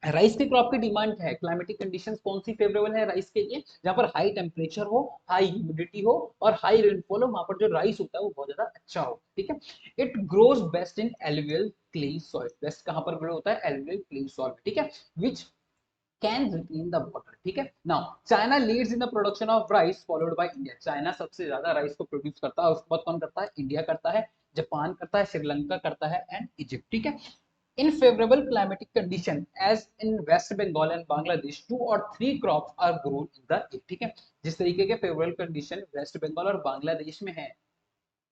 Speaker 1: राइस की क्रॉप की डिमांड क्या है, क्लाइमेटिक कंडीशंस कौन सी फेवरेबल है राइस के लिए, जहां पर हाई टेम्परेचर हो, हाई ह्यूमिडिटी हो और हाई रेनफॉल हो, वहां पर जो राइस होता है वो बहुत ज्यादा अच्छा हो, ठीक है। It grows best in alluvial clay soil, best कहां पर ग्रो होता है, एलुवियल क्ले सॉइल, ठीक है, which can retain the water, ठीक है। Now China leads in the production of rice followed by India, China सबसे ज्यादा राइस को प्रोड्यूस करता है, उसके बाद कौन करता है, इंडिया करता है, जापान करता है, श्रीलंका करता है एंड इजिप्ट, ठीक है। In favorable climatic condition as in West Bengal and Bangladesh 2 or 3 crops are grown in the year, ठीक है। जिस तरीके के फेवरेबल कंडीशन वेस्ट बंगाल और बांग्लादेश में है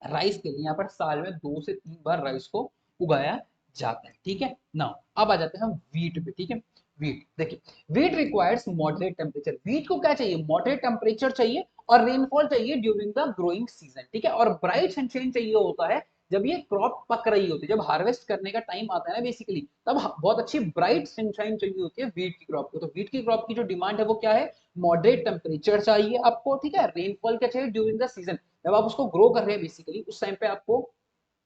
Speaker 1: राइस के लिए, यहाँ पर साल में 2 से 3 बार राइस को उगाया जाता है, ठीक है। नाउ अब आ जाते हैं हम वीट पे, ठीक है। वीट देखिए, wheat requires moderate temperature, wheat को क्या चाहिए, मॉडरेट टेम्परेचर चाहिए और रेनफॉल चाहिए ड्यूरिंग द ग्रोइंग सीजन, ठीक है। और ब्राइट सनशाइन चाहिए होता है जब ये क्रॉप पक रही होती है, जब हार्वेस्ट करने का टाइम आता है ना बेसिकली, तब बहुत अच्छी ब्राइट सनशाइन चाहिए होती है वीट की क्रॉप को। तो वीट की क्रॉप की जो डिमांड है वो क्या है, मॉडरेट टेम्परेचर चाहिए आपको, ठीक है। रेनफॉल क्या चाहिए ड्यूरिंग द सीजन, जब आप उसको ग्रो कर रहे हैं बेसिकली उस टाइम पे आपको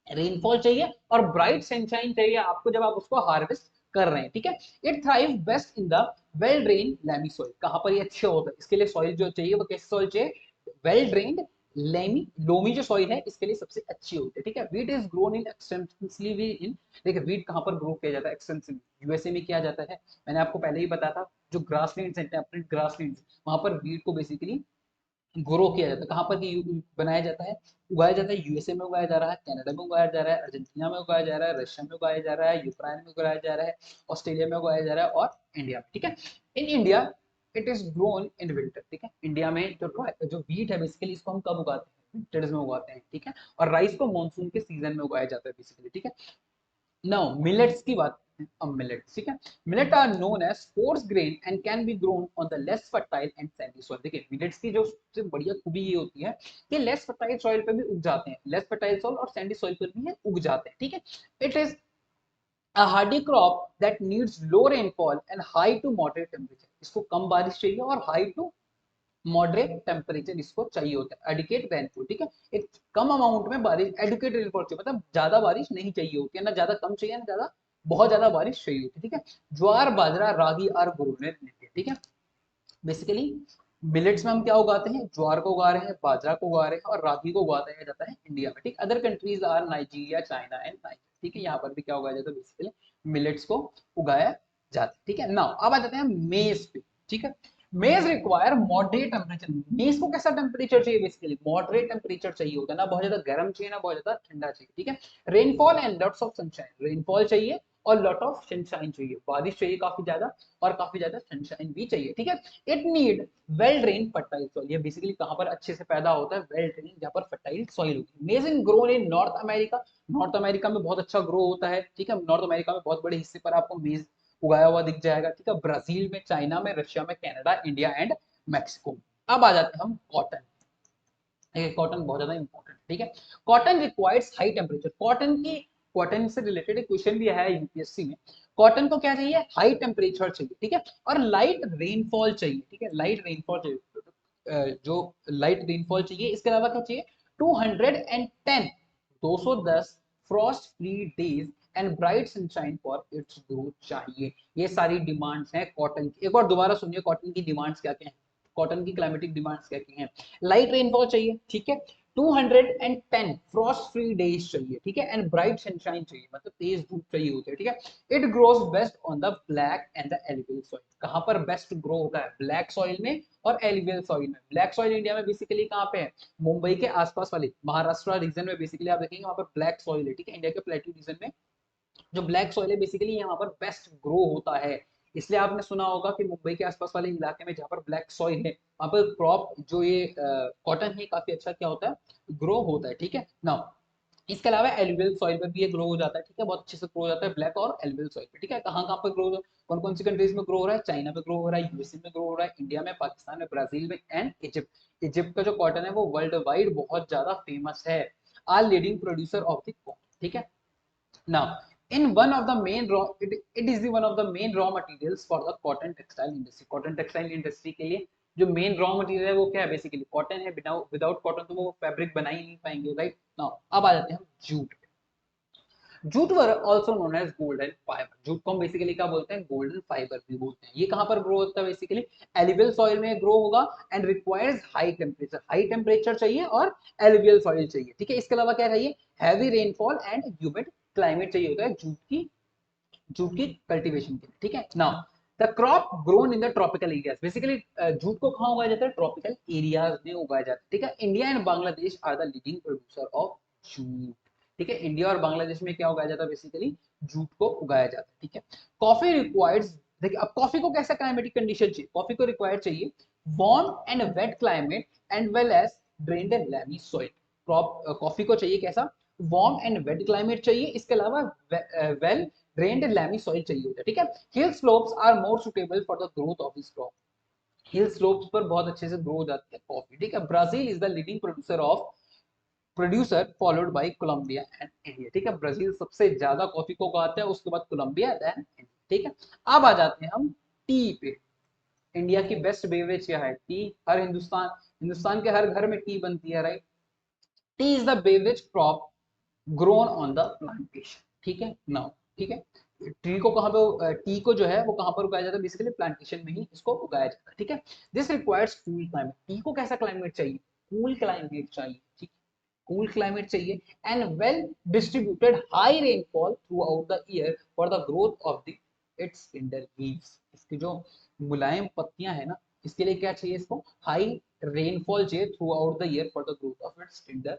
Speaker 1: रेनफॉल चाहिए और ब्राइट सनशाइन चाहिए आपको जब आप उसको हार्वेस्ट कर रहे हैं, ठीक है। It thrive best in the well drain Lammy soil, कहां पर ये अच्छे होता है, इसके लिए सॉइल जो चाहिए वो कैसे सॉइल चाहिए, वेल ड्रेन्ड लेमी लोमी जो सॉइल है इसके लिए सबसे अच्छी होती है, ठीक है। Wheat is grown in extensively in, देखिए वीट कहां पर ग्रो किया जाता है एक्सटेंसिवली, यूएसए में किया जाता है, मैंने आपको पहले ही बताया था, जो ग्रासलैंड्स हैं टेम्परेट ग्रासलैंड्स वहां पर वीट को बेसिकली ग्रो किया जाता है, कहाँ पर बनाया जाता है, उगाया जाता है, यूएसए में उगाया जा रहा है, कनाडा में उगाया जा रहा है, अर्जेंटीना में उगाया जा रहा है, रशिया में उगाया जा रहा है, यूक्रेन में उगाया जा रहा है, ऑस्ट्रेलिया में उगाया जा रहा है और इंडिया में, ठीक है। In India it is grown in winter, ठीक है। इंडिया में जो वीट है बेसिकली इसको हम कब उगाते हैं, विंटर्स में उगाते हैं, ठीक है। और राइस को मानसून के सीजन में उगाया जाता है बेसिकली, ठीक है। नाउ मिलेट्स की बात करते हैं अब, मिलेट्स, ठीक है। Millet are known as coarse grain and can be grown on the less fertile and sandy soil, देखिए मिलेट्स की जो सबसे बढ़िया खूबी ये होती है कि लेस फर्टाइल सॉइल पे भी उग जाते हैं, लेस फर्टाइल सॉइल और सैंडी सॉइल पर भी ये उग जाते हैं, ठीक है। It is a hardy crop that needs low rainfall and high to moderate temperature, इसको कम बारिश चाहिए और हाई टू मॉडरेट टेम्परेचर इसको चाहिए होता है, एडिकेट रेनफॉल, ठीक है। एक कम अमाउंट में बारिश, एडुकेट रेनफॉल चाहिए, मतलब ज्यादा बारिश नहीं चाहिए होती है, ना ज्यादा कम चाहिए ना ज्यादा बहुत ज्यादा बारिश चाहिए होती है, ठीक है। ज्वार बाजरा रागी आर ग्रोन, ठीक है। बेसिकली मिलेट्स में हम क्या उगाते हैं, ज्वार को उगा रहे हैं, बाजरा को उगा रहे हैं और रागी को उगाया जाता है इंडिया में, ठीक। Other countries are Nigeria China and Niger, ठीक है, यहाँ पर भी क्या उगाया जाता है बेसिकली मिलेट्स को उगाया जाता है, ठीक है। नाउ अब आ जाते हैं मेज पे, ठीक है। मेज रिक्वायर मॉडरेट टेम्परेचर, मेज को कैसा टेम्परेचर चाहिए बेसिकली, मॉडरेट टेम्परेचर चाहिए होता है, ना बहुत ज्यादा गर्म चाहिए ना बहुत ज्यादा ठंडा चाहिए, ठीक है। Rainfall and lots of sunshine, rainfall चाहिए और लॉट ऑफ सनशाइन चाहिए, बारिश चाहिए काफी ज्यादा और काफी ज्यादा सनशाइन भी चाहिए, ठीक है। It need well drain fertile soil, ये बेसिकली कहां पर अच्छे से पैदा होता है, वेल ड्रेन जहां पर फर्टाइल सॉइल होती है। Maize in grown in North America, North America में बहुत अच्छा ग्रो होता है, ठीक है। नॉर्थ अमेरिका में बहुत बड़े हिस्से पर आपको मेज उगाया हुआ दिख जाएगा, ठीक है। ब्राजील में, चाइना में, रशिया में, कनाडा, इंडिया एंड मैक्सिको। अब आ जाते हैं हम कॉटन, कॉटन बहुत ज्यादा इंपॉर्टेंट, ठीक है। Cotton requires high temperature, cotton से रिलेटेड एक क्वेश्चन भी है यूपीएससी में, कॉटन को क्या चाहिए, हाई टेम्परेचर चाहिए, ठीक है। और लाइट रेनफॉल चाहिए, ठीक है, लाइट रेनफॉल चाहिए, जो लाइट रेनफॉल चाहिए, इसके अलावा क्या चाहिए, 210 210 Frost free days and bright sunshine for its growth चाहिए, ये सारी डिमांड्स हैं कॉटन की। एक बार दोबारा सुनिए कॉटन की डिमांड्स क्या क्या हैं, कॉटन की क्लाइमेटिक डिमांड्स क्या क्या हैं, लाइट रेनफॉल चाहिए, ठीक है, 210 फ्रॉस्ट फ्री डेज चाहिए, ठीक है, एंड ब्राइट सनशाइन चाहिए, मतलब तेज धूप चाहिए होती है, ठीक है। It grows best on the black and the alluvial soil, कहां पर बेस्ट ग्रो होता है, ब्लैक सॉइल में और एलुवियल सॉइल में। ब्लैक सॉइल इंडिया में बेसिकली कहां पे है, मुंबई के आसपास वाले महाराष्ट्र रीजन में बेसिकली आप देखेंगे वहां पर ब्लैक सॉइल है, ठीक है। इंडिया के प्लेट्यू रीजन में जो ब्लैक सॉइल है बेसिकली यहाँ पर बेस्ट ग्रो होता है, इसलिए आपने सुना होगा कि मुंबई के आसपास वाले इलाके में जहाँ पर ब्लैक सॉइल है वहां पर क्रॉप जो ये कॉटन है काफी अच्छा क्या होता है, ग्रो होता है, ठीक है। नाउ इसके अलावा एलुवियल सॉइल पर भी ये ग्रो हो जाता है, ठीक है, बहुत अच्छे से ग्रो हो जाता है ब्लैक और एलुवियल सॉइल पे, ठीक है। कहाँ कहाँ पर ग्रो, कौन कौन सी कंट्रीज में ग्रो हो रहा है, चाइना में ग्रो हो रहा है, यूएसए में ग्रो हो रहा है, इंडिया में, पाकिस्तान में, ब्राजील में एंड इजिप्ट। इजिप्ट का जो कॉटन है वो वर्ल्ड वाइड बहुत ज्यादा फेमस है, are leading producer of the cotton, ठीक है। Now, in one of the main raw, it is the one of the main raw materials for the cotton textile industry. Cotton textile industry के लिए जो main raw material है वो क्या है, basically cotton है। विदाउट कॉटन तो वो फैब्रिक बना ही नहीं पाएंगे, राइट। नाउ अब आ जाते हैं हम jute. Jute were also known as golden fibre. Jute को हम बेसिकली क्या बोलते हैं, गोल्डन फाइबर भी बोलते हैं। ये कहां पर ग्रो होता है, बेसिकली एलुवियल सॉइल में ग्रो होगा and requires high temperature. High temperature चाहिए और एलुवियल सॉइल चाहिए, ठीक है। इसके अलावा क्या चाहिए, heavy rainfall and humid climate चाहिए होता है जूट की कल्टीवेशन के लिए, ठीक है। Now the crop grown in the tropical areas. Basically jute को कहां उगाया जाता है, ट्रॉपिकल एरियाज में उगाया जाता है, ठीक है। India and Bangladesh are the leading producer of jute, ठीक है। इंडिया और बांग्लादेश में क्या उगाया जाता है, बेसिकली जूट को उगाया जाता है, ठीक है। कॉफी रिक्वायर्स, देखिए अब कॉफी को कैसा क्लाइमेटिक कंडीशन चाहिए, कॉफी को रिक्वायर चाहिए warm and wet climate and well as drained and loamy soil. Coffee को चाहिए कैसा, वार्म एंड वेट क्लाइमेट चाहिए, इसके अलावा वेल ड्रेन्ड लैमी सॉइल चाहिए होता है, ठीक है। Hill slopes are more suitable for the growth of this crop. Hill slopes पर बहुत अच्छे से ग्रो हो जाती है कॉफी, ठीक है। Brazil is the leading producer followed by Colombia and India, ठीक है। ब्राजील सबसे ज्यादा कॉफी को उगाता है, उसके बाद कोलंबिया देन इंडिया, ठीक है। अब आ जाते हैं हम टी पे। इंडिया की बेस्ट बेवरेज क्या है, टी। हर हिंदुस्तान के हर घर में टी बनती है, right. T is the beverage crop grown on the plantation, ठीक है। नाउ ठीक है, ट्री को कहां पे, टी को जो है वो कहां पर उगाया जाता है, बेसिकली प्लांटेशन में ही इसको उगाया जाता है, ठीक है। This requires cool climate. T को कैसा क्लाइमेट चाहिए, कूल क्लाइमेट चाहिए, ठीक, कूल क्लाइमेट चाहिए and well distributed high rainfall through out the year for the growth of the it's tender leaves. इसकी जो मुलायम पत्तियां है ना, इसके लिए क्या चाहिए, इसको हाई रेनफॉल चाहिए throughout the year for the growth of its tender,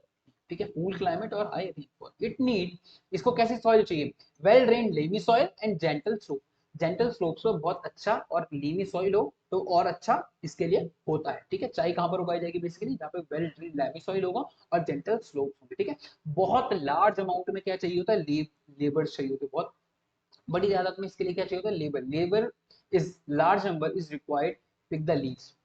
Speaker 1: ठीक है। कूल क्लाइमेट और हाई रेनफॉल। इट नीड, इसको कैसी सॉइल चाहिए, well drained loamy soil and gentle slope. Gentle slopes पर बहुत अच्छा और लीमी सॉइल हो तो और अच्छा इसके लिए होता है, ठीक है। चाय कहां पर उगाई जाएगी, बेसिकली जहाँ पे वेल ड्रेन्ड लेमी सॉइल होगा और जेंटल स्लोप्स होंगे, ठीक है। बहुत लार्ज अमाउंट में क्या चाहिए होता है, लेबर चाहिए होते हैं, बहुत बड़ी तादाद में। इसके लिए क्या चाहिए होता है, labour is large number is required pick the leaves.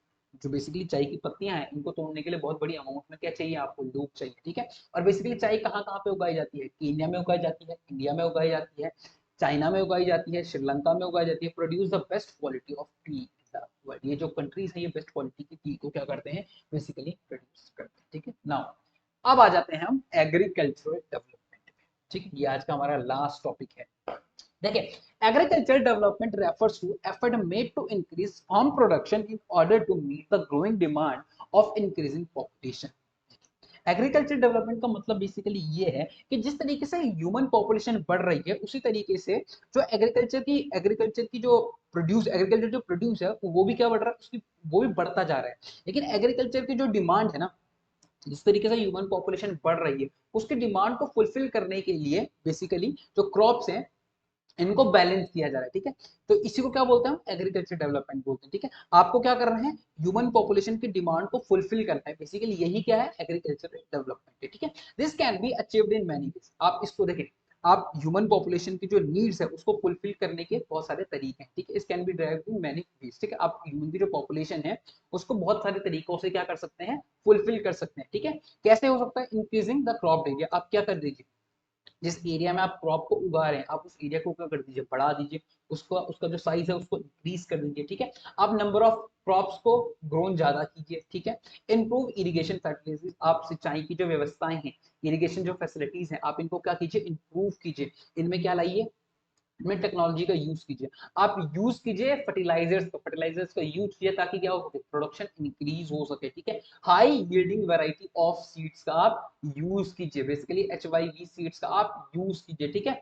Speaker 1: जो बेसिकली चाय की पत्तियां हैं इनको तोड़ने के लिए बहुत बड़ी अमाउंट में क्या चाहिए आपको, लोग चाहिए, ठीक है। और बेसिकली चाय कहाँ कहाँ पे उगाई जाती है, केन्या में उगाई जाती है, इंडिया में उगाई जाती है, चाइना में उगाई जाती है, श्रीलंका में उगाई जाती है। Produce the best quality of T. ये जो कंट्रीज है ये बेस्ट क्वालिटी की टी को क्या करते हैं, बेसिकली प्रोड्यूस करते हैं, ठीक है। नाउ अब आ जाते हैं हम एग्रीकल्चरल डेवलपमेंट में, ठीक है। ये आज का हमारा लास्ट टॉपिक है। देखिए, agriculture development refers to effort made to increase farm production in order to meet the growing demand of increasing population. Agriculture development का मतलब बेसिकली ये है कि जिस तरीके से ह्यूमन पॉपुलेशन बढ़ रही है उसी तरीके से जो एग्रीकल्चर की जो प्रोड्यूस है वो भी क्या बढ़ रहा है, उसकी वो भी बढ़ता जा रहा है। लेकिन एग्रीकल्चर की जो डिमांड है ना, जिस तरीके से ह्यूमन पॉपुलेशन बढ़ रही है उसकी डिमांड को फुलफिल करने के लिए बेसिकली जो क्रॉप्स हैं इनको बैलेंस किया जा रहा है, ठीक है। तो इसी को क्या बोलते हैं हम, एग्रीकल्चर डेवलपमेंट बोलते हैं, ठीक है। आपको क्या करना है, ह्यूमन पॉपुलेशन की डिमांड को फुलफिल करना है, बेसिकली यही क्या है, एग्रीकल्चर डेवलपमेंट है, ठीक है। This can be achieved in many ways. आप इसको देखें, आप ह्यूमन पॉपुलेशन की जो नीड्स है उसको फुलफिल करने के बहुत सारे तरीके हैं, ठीक है। इस can be derived in many ways, ठीक है। आप ह्यूमन की जो पॉपुलेशन है उसको बहुत सारे तरीकों से क्या कर सकते हैं, फुलफिल कर सकते हैं, ठीक है। कैसे हो सकता है, इंक्रीजिंग द क्रॉप एरिया। आप क्या कर दीजिए, जिस एरिया में आप क्रॉप को उगा रहे हैं आप उस एरिया को क्या कर दीजिए, बढ़ा दीजिए, उसको उसका जो साइज है उसको इंक्रीज कर दीजिए, ठीक है। आप नंबर ऑफ क्रॉप्स को ग्रोन ज्यादा कीजिए, ठीक है। इम्प्रूव इरिगेशन फैसिलिटीज, आप सिंचाई की जो व्यवस्थाएं हैं, इरिगेशन जो फैसिलिटीज हैं आप इनको क्या कीजिए, इंप्रूव कीजिए, इनमें क्या लाइए, में टेक्नोलॉजी का यूज कीजिए। आप यूज कीजिए फर्टिलाइजर्स का यूज कीजिए ताकि क्या हो सके, प्रोडक्शन इंक्रीज हो सके, ठीक है। High yielding variety of seeds का आप यूज कीजिए, बेसिकली HYV सीड्स का आप यूज कीजिए, ठीक है।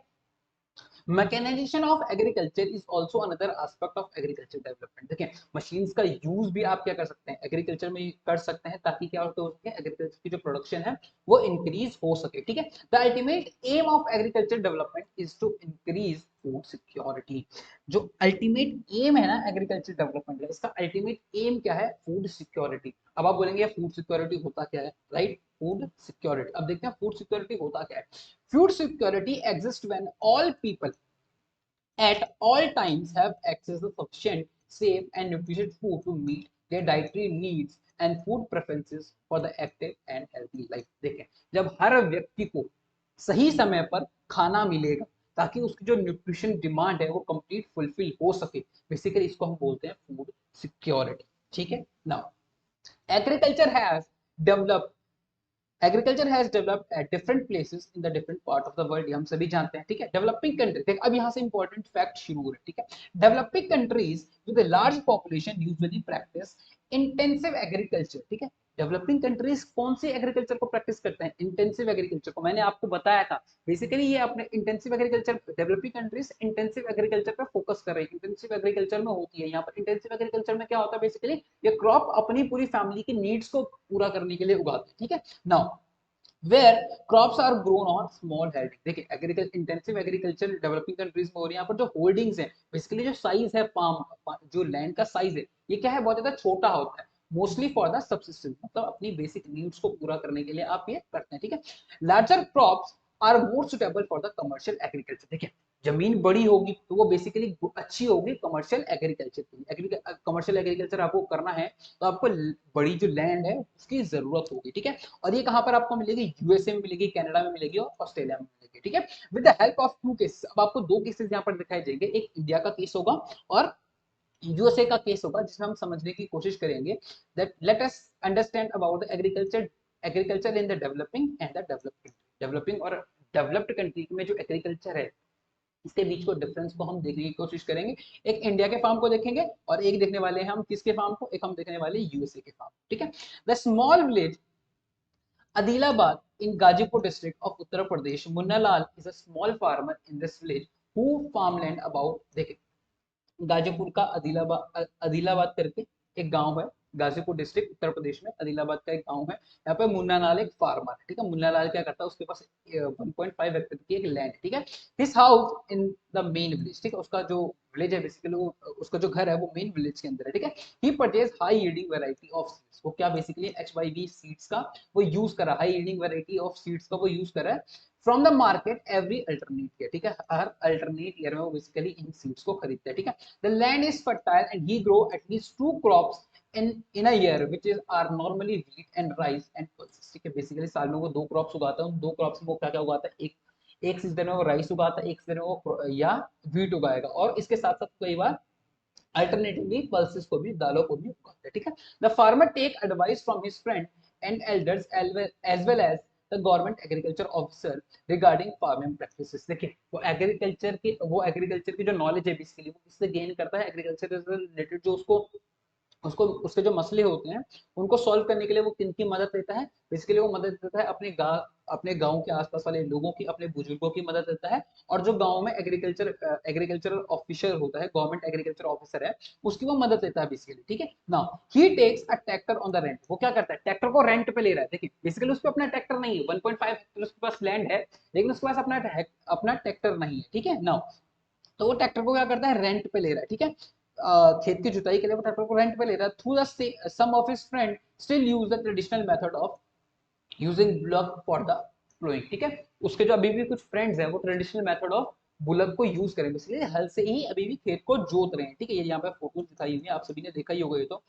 Speaker 1: Mechanisation of agriculture is also another aspect of agriculture development. देखिए मशीन्स का यूज भी आप क्या कर सकते हैं एग्रीकल्चर में कर सकते हैं, ताकि क्या हो सके एग्रीकल्चर की जो प्रोडक्शन है वो इंक्रीज हो सके। ठीक है, the ultimate aim of agriculture development is to increase food security. जो अल्टीमेट एम है ना एग्रीकल्चर डेवलपमेंट का, इसका अल्टीमेट एम क्या है? Food security. अब आप बोलेंगे फूड सिक्योरिटी होता क्या है, राइट? फूड सिक्योरिटी, अब देखते हैं फूड सिक्योरिटी होता क्या है। Food security exist when all people at all times have access to sufficient, safe, and nutritious food to meet their dietary needs and food preferences for the active and healthy life। देखें, जब हर व्यक्ति को सही समय पर खाना मिलेगा ताकि उसकी जो न्यूट्रिशन डिमांड है वो कंप्लीट फुलफिल हो सके, बेसिकली इसको हम बोलते हैं फूड सिक्योरिटी। ठीक है, now agriculture has developed agriculture has developed at different places in the different part of the world, ये हम सभी जानते हैं। ठीक है, डेवलपिंग कंट्री, देख अब यहाँ से इंपॉर्टेंट फैक्ट शुरू हो रहा है। ठीक है, developing countries with a large population usually practice intensive agriculture. ठीक है, डेवलपिंग कंट्रीज कौन सी एग्रीकल्चर को प्रैक्टिस करते हैं? इंटेंसिव एग्रीकल्चर को। मैंने आपको बताया था बेसिकली ये अपने intensive agriculture, developing countries intensive agriculture पे फोकस कर रही है। इंटेंसिव एग्रीकल्चर में होती है, यहाँ पर इंटेंसिव एग्रीकल्चर में क्या होता है बेसिकली, ये क्रॉप अपनी पूरी फैमिली की नीड्स को पूरा करने के लिए उगाते हैं। ठीक है, now where crops are grown on small holding। देखिए agriculture, intensive agriculture developing countries में हो रही है। यहाँ पर जो होल्डिंग्स है बेसिकली जो साइज है फार्म, जो लैंड का साइज है ये क्या है, बहुत ज्यादा छोटा होता है, मोस्टली फॉर द सब्सिस्टेंस, मतलब अपनी बेसिक नीड्स को पूरा करने के लिए आप ये करते हैं। ठीक है, larger crops are more suitable for the commercial agriculture. देखिए जमीन बड़ी होगी तो वो बेसिकली अच्छी होगी कमर्शियल एग्रीकल्चर के लिए। कमर्शियल एग्रीकल्चर आपको करना है तो आपको बड़ी जो लैंड है उसकी जरूरत होगी। ठीक है, और ये कहां पर आपको मिलेगी? यूएसए में मिलेगी, कनाडा में मिलेगी और ऑस्ट्रेलिया में मिलेगी। ठीक है, with the help of two cases. अब आपको दो केसेस यहाँ पर दिखाई देंगे, एक इंडिया का केस होगा और यूएसए का केस होगा, जिसमें हम समझने की कोशिश करेंगे that let us understand about the agriculture in the developing and the developing और डेवलप्ड कंट्री में जो एग्रीकल्चर है इसके बीच को डिफरेंस को हम देखने की कोशिश करेंगे। एक इंडिया के फार्म को देखेंगे और एक देखने वाले हैं हम किसके फार्म को, एक हम देखने वाले यूएसए के फार्म। ठीक है, the small village Adilabad in Gazipur district of Uttar Pradesh, Munna Lal is a small farmer in this village who farmland about, देखिए गाजीपुर का आदिलाबाद करके एक गांव है, गाजीपुर डिस्ट्रिक्ट उत्तर प्रदेश में आदिलाबाद का एक गांव है। यहाँ पे मुन्ना लाल एक फार्मर है। ठीक है, मुन्ना लाल क्या करता है, उसके पास 1.5 एकड़ की एक लैंड। ठीक है, his house in the main village. ठीक है, उसका जो विलेज है बेसिकली वो, उसका जो घर है वो मेन विलेज के अंदर है। ठीक है, he purchase high yielding variety of seeds. वो क्या बेसिकली HYV सीड्स का वो यूज कर रहा है, high yielding variety of seeds का वो यूज कर रहा है from the market every alternate year. ठीक है, हर अल्टरनेट ईयर में वो बेसिकली इन सीड्स को खरीदता है। ठीक है, the land is fertile and he grow at least two crops in a year which is are normally wheat and rice and pulses। ठीक है, बेसिकली साल में वो दो क्रॉप्स उगाता है, उन दो क्रॉप्स में वो क्या क्या उगाता है, एक सीजन में वो राइस उगाता है, एक सीजन में वो या व्हीट उगाएगा, और इसके साथ साथ कई बार अल्टरनेटिवली पल्सेस को भी, दालों को भी उगाते हैं। ठीक है, the farmer take advice from his friend and elders as well as the government agriculture officer regarding farming practices. देखिए वो एग्रीकल्चर की जो नॉलेज है बेसिकली वो किससे गेन करता है, एग्रीकल्चर से रिलेटेड जो उसको उसको उसके जो मसले होते हैं उनको सॉल्व करने के लिए वो किनकी मदद लेता है, बेसिकली वो मदद देता है अपने गांव के आसपास वाले लोगों की, अपने बुजुर्गों की मदद देता है, और जो गांव में एग्रीकल्चरल ऑफिसर होता है, गवर्नमेंट एग्रीकल्चर ऑफिसर है, उसकी वो मदद लेता है बेसिकली। ठीक है, now he takes a tractor on the rent. वो क्या करता है, ट्रैक्टर को रेंट पे ले रहा है। देखिए बेसिकली उसको अपना ट्रैक्टर नहीं है, 1.5 हेक्टेयर उसके पास लैंड है लेकिन उसके पास अपना ट्रैक्टर नहीं है। ठीक है, नाउ तो वो ट्रैक्टर को क्या करता है, रेंट पे ले रहा है। ठीक है, खेत की जुताई के लिए वो ट्रैक्टर को रेंट पे ले रहा है। Through the some of his friend still use the traditional method of using bullock for the ploughing. ठीक है, उसके जो अभी भी कुछ फ्रेंड्स हैं वो ट्रेडिशनियल मेथड ऑफ बुलक को यूज करेंगे, इसलिए हल से ही अभी भी खेत को जोत रहे हैं। ठीक है, ये यहाँ पे फोटो दिखाई हुई है, आप सभी ने देखा ही होगा ये तो।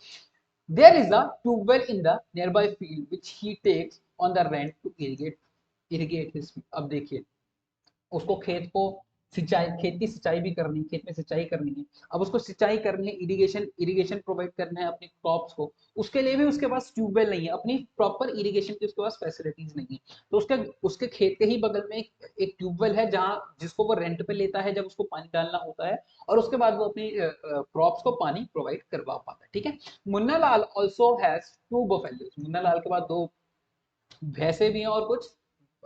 Speaker 1: There is a tubewell in the nearby field which he takes on the rent to irrigate his. अब देखिए उसको खेत को सिंचाई, खेत की सिंचाई भी करनी है, खेत में सिंचाई करनी है, अब उसको सिंचाई करनी है, इरिगेशन प्रोवाइड करना है अपने क्रॉप्स को, उसके लिए भी उसके पास ट्यूबवेल नहीं है, अपनी प्रॉपर इरिगेशन की उसके पास फैसिलिटीज नहीं है। तो उसके उसके खेत के ही बगल में एक ट्यूबवेल है जहाँ जिसको वो रेंट पे लेता है जब उसको पानी डालना होता है, और उसके बाद वो अपनी क्रॉप्स को पानी प्रोवाइड करवा पाता है। ठीक है, Munna Lal also has two buffaloes. Munna Lal के बाद दो भैंसे भी हैं और कुछ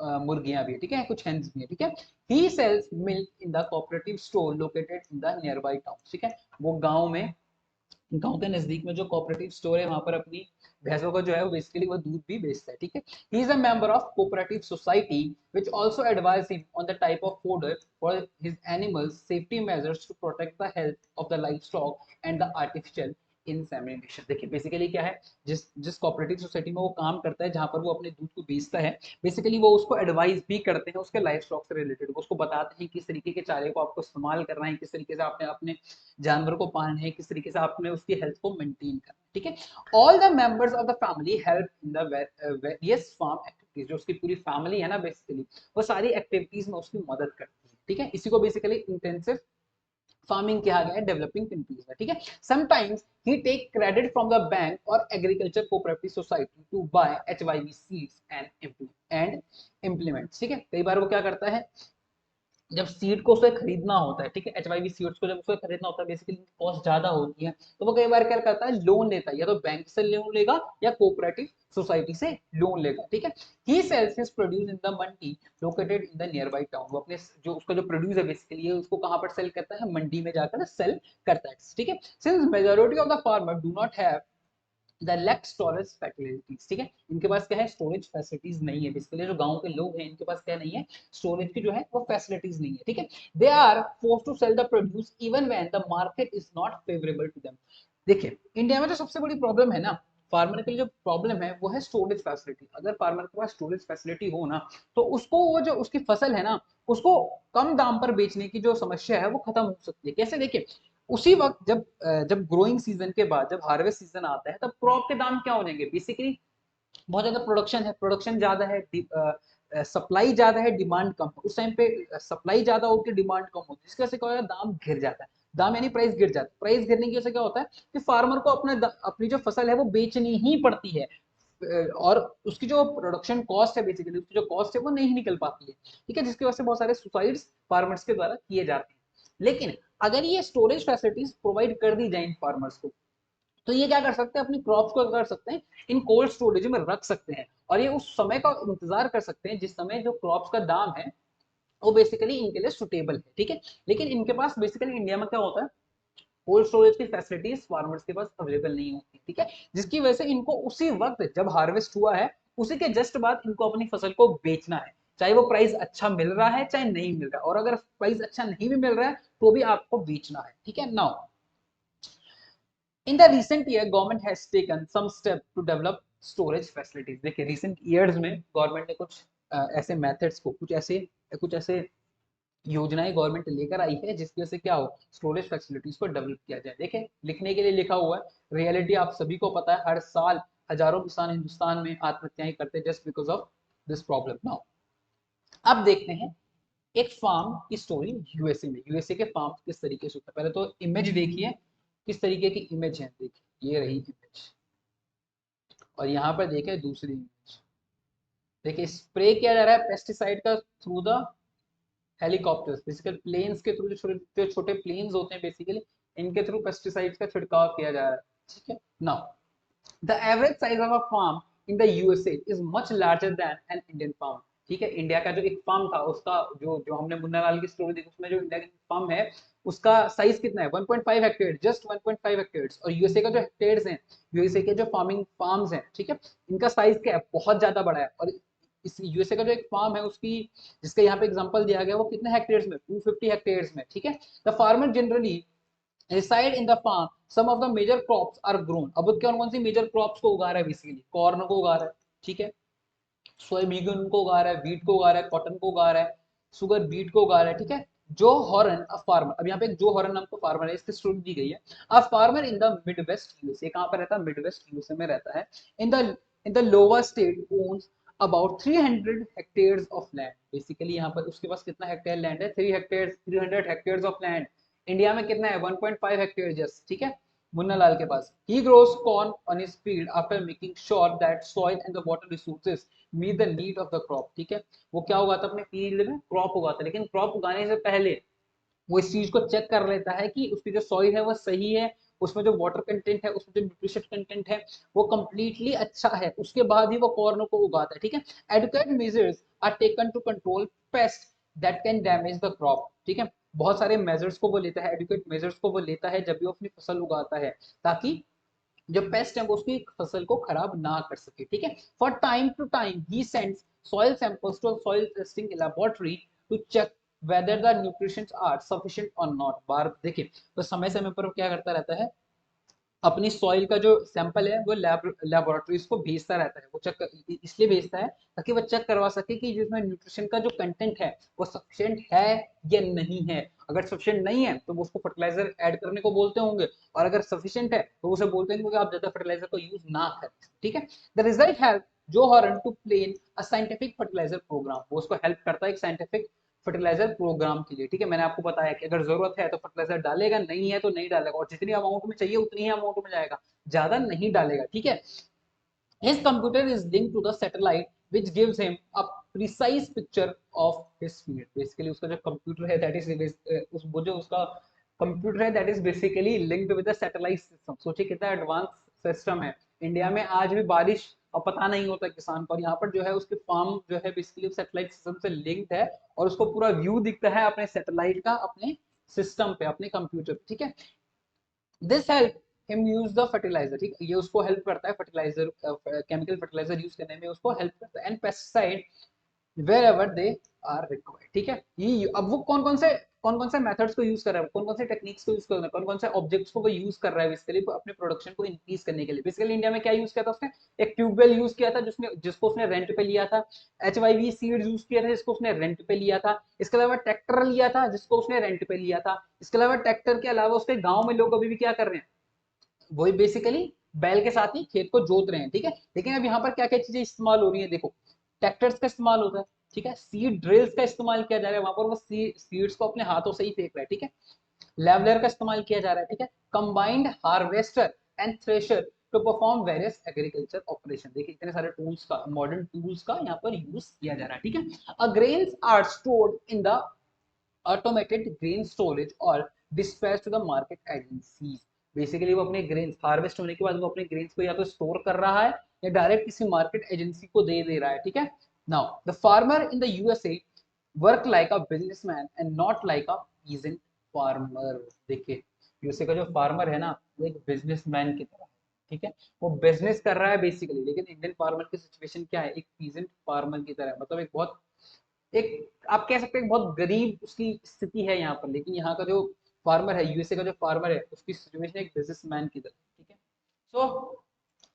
Speaker 1: मुर्गियां भी है, ठीक है, कुछ हेन्स भी है, ठीक है। He sells milk in the cooperative store located in the nearby town, ठीक है। वो गांव के नजदीक में जो कोऑपरेटिव स्टोर है वहां पर अपनी भैंसों का जो है वो बेसिकली वो दूध भी बेचता है, ठीक है। He is a member of cooperative society which also advise him on the type of fodder for his animals, safety measures to protect the health of the livestock and the artificial insemination. देखिए basically क्या है, जिस जिस cooperative society में वो काम करता है, जहां पर वो अपने दूध को बेचता है, बेसिकली वो उसको एडवाइस भी करते हैं उसके लाइफ स्टॉक से रिलेटेड, वो उसको बताते हैं किस तरीके के चारे को आपको इस्तेमाल करना है, किस तरीके से आपने अपने जानवर को पालना है, किस तरीके से आपने उसकी हेल्थ को मेंटेन करना है, ठीक है। All the members of the family help in the various farm activities, जो उसकी पूरी फैमिली है ना बेसिकली, वो सारी एक्टिविटीज में उसकी मदद करती है, ठीक है। इसी को बेसिकली इंटेंसिव फार्मिंग किया गया है डेवलपिंग कंट्रीज में, ठीक है। Sometimes he take credit from the bank or agriculture cooperative society to buy HYV seeds and implements, ठीक है। कई बार वो क्या करता है, जब सीड को उसे खरीदना होता है, ठीक है, एचवाईवी सीड्स को जब उसे खरीदना होता है, बेसिकली कॉस्ट ज्यादा होती है, तो वो कई बार क्या करता है, लोन लेता है, या तो बैंक से लोन लेगा या कोऑपरेटिव सोसाइटी से लोन लेगा, ठीक है। He sells his produce in the mandi located in the nearby town, वो अपने जो उसका जो प्रोड्यूस है बेसिकली उसको कहां पर सेल करता है, मंडी में जाकर सेल करता है, ठीक है। Since majority of the farmer do not have the lack storage facilities, ठीक है, इनके पास क्या है, स्टोरेज फैसिलिटीज नहीं है, बेसिकली जो गांव के लोग हैं इनके पास क्या नहीं है, स्टोरेज की जो है वो फैसिलिटीज नहीं है, ठीक है। They are forced to sell the produce even when the market is not favourable to them. देखिए इंडिया में जो सबसे बड़ी प्रॉब्लम है ना फार्मर के लिए, जो प्रॉब्लम है वो है स्टोरेज फैसिलिटी। अगर फार्मर के पास स्टोरेज फैसिलिटी हो ना, तो उसको वो जो उसकी फसल है ना, उसको कम दाम पर बेचने की जो समस्या है वो खत्म हो सकती है। कैसे, देखिए उसी वक्त जब ग्रोइंग सीजन के बाद जब हार्वेस्ट सीजन आता है, तब क्रॉप के दाम क्या हो जाएंगे, बेसिकली बहुत ज्यादा प्रोडक्शन है, प्रोडक्शन ज्यादा है, सप्लाई ज्यादा है, डिमांड कम है। उस टाइम पे सप्लाई ज्यादा होती है, डिमांड कम होती है, जिसकी वजह से क्या होता है, दाम गिर जाता है, दाम यानी प्राइस गिर जाता है। प्राइस गिरने की वजह से क्या होता है कि फार्मर को अपनी जो फसल है वो बेचनी ही पड़ती है, और उसकी जो प्रोडक्शन कॉस्ट है, बेसिकली उसकी जो कॉस्ट है वो नहीं निकल पाती है, ठीक है, जिसकी वजह से बहुत सारे सुसाइड्स फार्मर्स के द्वारा किए जाते हैं। लेकिन अगर ये स्टोरेज फैसिलिटीज प्रोवाइड कर दी जाए इन फार्मर्स को, तो ये क्या कर सकते हैं, अपनी क्रॉप्स को कर सकते हैं इन कोल्ड स्टोरेज में रख सकते हैं, और ये उस समय का इंतजार कर सकते हैं जिस समय जो क्रॉप्स का दाम है वो बेसिकली इनके लिए सुटेबल है, ठीक है। लेकिन इनके पास बेसिकली इंडिया में क्या होता है, कोल्ड स्टोरेज की फैसिलिटीज फार्मर्स के पास अवेलेबल नहीं होती, ठीक है, जिसकी वजह से इनको उसी वक्त जब हार्वेस्ट हुआ है उसी के जस्ट बाद इनको अपनी फसल को बेचना है, चाहे वो प्राइस अच्छा मिल रहा है चाहे नहीं मिल रहा है, और अगर प्राइस अच्छा नहीं भी मिल रहा है तो भी आपको बेचना है, ठीक है। Now in the recent year government has taken some step to develop storage facilities. देखिए रिसेंट ईयर्स में गवर्नमेंट ने कुछ ऐसे मेथड्स को कुछ ऐसे योजनाएं गवर्नमेंट लेकर आई है जिसकी वजह से क्या हो, स्टोरेज फैसिलिटीज को डेवलप किया जाए। देखिए लिखने के लिए लिखा हुआ है, रियलिटी आप सभी को पता है, हर साल हजारों किसान हिंदुस्तान में आत्महत्याएं करते हैं just because of this problem. Now अब देखते हैं एक फार्म की स्टोरी यूएसए में, यूएसए के फार्म किस तरीके से होता है। पहले तो इमेज देखिए, किस तरीके की इमेज है, देखिए ये रही इमेज, और यहाँ पर देखें दूसरी इमेज, देखिए स्प्रे किया जा रहा है पेस्टिसाइड का through the helicopters, basically planes के थ्रू, जो छोटे प्लेन्स होते हैं बेसिकली इनके थ्रू पेस्टिसाइड्स का छिड़काव किया जा रहा है, ठीक है। Now the average size of a farm in the USA is much larger than an Indian farm, ठीक है। इंडिया का जो एक फार्म था उसका जो जो हमने मुन्ना लाल की स्टोरी देखी उसमें जो इंडिया का फार्म है उसका साइज कितना है, 1.5 हेक्टेयर, जस्ट 1.5 हेक्टेयर्स, और यूएसए का जो हेक्टेयर्स हैं, यूएसए के जो फार्मिंग फार्म्स हैं, ठीक है, इनका साइज क्या है, बहुत ज्यादा बड़ा है। और इस यूएसए का जो एक फार्म है उसकी, जिसका यहाँ पे एग्जांपल दिया गया, वो कितने हेक्टेयर्स में, 250 हेक्टेयर्स में, ठीक है। The farmer generally reside in the farm, some of the major crops are grown। अब कौन कौन सी मेजर क्रॉप्स को उगा रहा है, बेसिकली कॉर्न को उगा रहा है, ठीक है, सोयाबीन को उगा रहा है, वीट को उगा रहा है, कॉटन को उगा रहा है, सुगर बीट को उगा रहा है, ठीक है। जो हॉरन अ फार्मर, अब यहाँ पे जो हॉरन नाम का फार्मर है, इसकी स्टोरी दी गई है। A farmer in the mid west USA, कहाँ पर रहता है, मिड वेस्ट यूएसए में रहता है। In the lower state owns about 300 hectares of land, basically यहाँ पर उसके पास कितना हेक्टेयर लैंड है, 300 हेक्टेयर्स ऑफ लैंड। इंडिया में कितना है, 1.5 हेक्टेयर जस्ट, ठीक है, मुन्ना लाल के पास। He grows corn on his field after making sure that soil and the water resources meet the need of the crop, ठीक है। वो क्या उगाता अपने फील्ड में, क्रॉप उगाता, लेकिन क्रॉप उगाने से पहले वो इस चीज को चेक कर लेता है कि उसकी जो सॉइल है वो सही है, उसमें जो वाटर कंटेंट है, उसमें जो न्यूट्रिशन कंटेंट है वो कंप्लीटली अच्छा है, उसके बाद ही वो कॉर्न को उगाता है। ठीक है, adequate measures are taken to control pest that can damage the crop. ठीक है, बहुत सारे मेजर्स को वो लेता है, एडुकेट मेजर्स को वो लेता है जब भी वो अपनी फसल उगाता है, ताकि जो पेस्ट है वो उसकी फसल को खराब ना कर सके। ठीक है, for time to time he sends soil samples to soil testing laboratory to check whether the nutritions are sufficient और नॉट। बार देखिए, तो समय समय पर क्या करता रहता है, अपनी सॉइल का जो सैंपल है वो लैबोरेटरीज को भेजता रहता है। वो चेक इसलिए भेजता है ताकि वो चेक करवा सके कि जिसमें न्यूट्रिशन का जो कंटेंट है वो सफिशिएंट है या नहीं है। अगर सफिशिएंट नहीं है तो वो उसको फर्टिलाइजर ऐड करने को बोलते होंगे, और अगर सफिशिएंट है तो उसे बोलते होंगे कि आप ज्यादा फर्टिलाइजर को यूज ना करें। ठीक है, the result help Joe Horn to plan a scientific fertiliser programme, वो उसको हेल्प करता है एक साइंटिफिक फर्टिलाइजर प्रोग्राम के लिए। ठीक है, मैंने आपको बताया कि अगर जरूरत है तो फर्टिलाइजर डालेगा, नहीं है तो नहीं डालेगा, और जितनी अमाउंट में चाहिए उतनी ही अमाउंट में जाएगा, ज्यादा नहीं डालेगा। ठीक है, his computer is linked to the satellite which gives him a precise picture of his field। basically उसका जो कंप्यूटर है that is उस वो जो उसका कंप्यूटर है that is basically linked with the satellite system। सोचिए कितना एडवांस सिस्टम है। इंडिया में आज भी बारिश और पता नहीं होता किसान को, और यहाँ पर जो है उसके फार्म जो है बेसिकली सैटेलाइट सिस्टम से लिंक्ड है, और उसको पूरा व्यू दिखता है अपने सैटेलाइट का अपने सिस्टम पे, अपने कंप्यूटर। ठीक है, this help him use the fertiliser. ठीक है, ये उसको हेल्प करता है फर्टिलाइजर, केमिकल फर्टिलाइजर यूज करने में उसको हेल्प करता है, and pesticide wherever they are required। ठीक है, ये अब वो कौन कौन से मेथड्स को यूज कर रहा है, कौन कौन से टेक्निक्स को यूज कर रहा है, कौन कौन से ऑब्जेक्ट्स को वो यूज कर रहा है बेसिकली अपने प्रोडक्शन को इंक्रीज करने के लिए। बेसिकली इंडिया में क्या यूज किया था उसने, एक ट्यूबवेल यूज किया था जिसको उसने रेंट पे लिया था, HYV सीड्स यूज किया था जिसको उसने रेंट पे लिया था, इसके अलावा ट्रैक्टर लिया था जिसको उसने रेंट पे लिया था, इसके अलावा ट्रैक्टर के अलावा उसके गांव में लोग अभी भी क्या कर रहे हैं, वही बेसिकली बैल के साथ ही खेत को जोत रहे हैं। ठीक है, लेकिन अब यहाँ पर क्या क्या चीजें इस्तेमाल हो रही है, देखो ट्रैक्टर्स का इस्तेमाल होता है। ठीक है, सीड ड्रिल्स का इस्तेमाल किया जा रहा है, वहां पर वो सीड्स को अपने हाथों से ही फेंक रहा है। ठीक है, लेवलर का इस्तेमाल किया जा रहा है। ठीक है, combined harvester and thresher to perform various agriculture operation. देखिए इतने सारे टूल्स का, मॉडर्न टूल्स का यहाँ पर यूज किया जा रहा है। ठीक है, a grains are stored in the automated grain storage और dispatch to the market agencies. Basically वो अपने ग्रेन्स हार्वेस्ट होने के बाद वो अपने ग्रेन्स को या तो स्टोर कर रहा है या डायरेक्ट किसी मार्केट एजेंसी को दे रहा है। ठीक है, now the farmer in the USA work like a businessman and not like a peasant farmer. देखिए यूएसए का जो फार्मर है ना वो एक बिजनेसमैन की तरह है। ठीक है, वो बिजनेस कर रहा है बेसिकली, लेकिन इंडियन फार्मर की सिचुएशन क्या है, एक पीजेंट फार्मर की तरह, मतलब एक बहुत एक आप कह सकते हैं बहुत गरीब उसकी स्थिति है यहाँ पर। लेकिन यहाँ का जो फार्मर है, यूएसए का जो फार्मर है, उसकी सिचुएशन एक बिजनेसमैन की तरह। ठीक है, so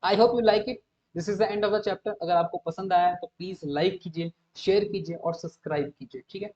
Speaker 1: I hope you like it. This is the end of the chapter. अगर आपको पसंद आया तो प्लीज लाइक कीजिए, शेयर कीजिए और सब्सक्राइब कीजिए। ठीक है।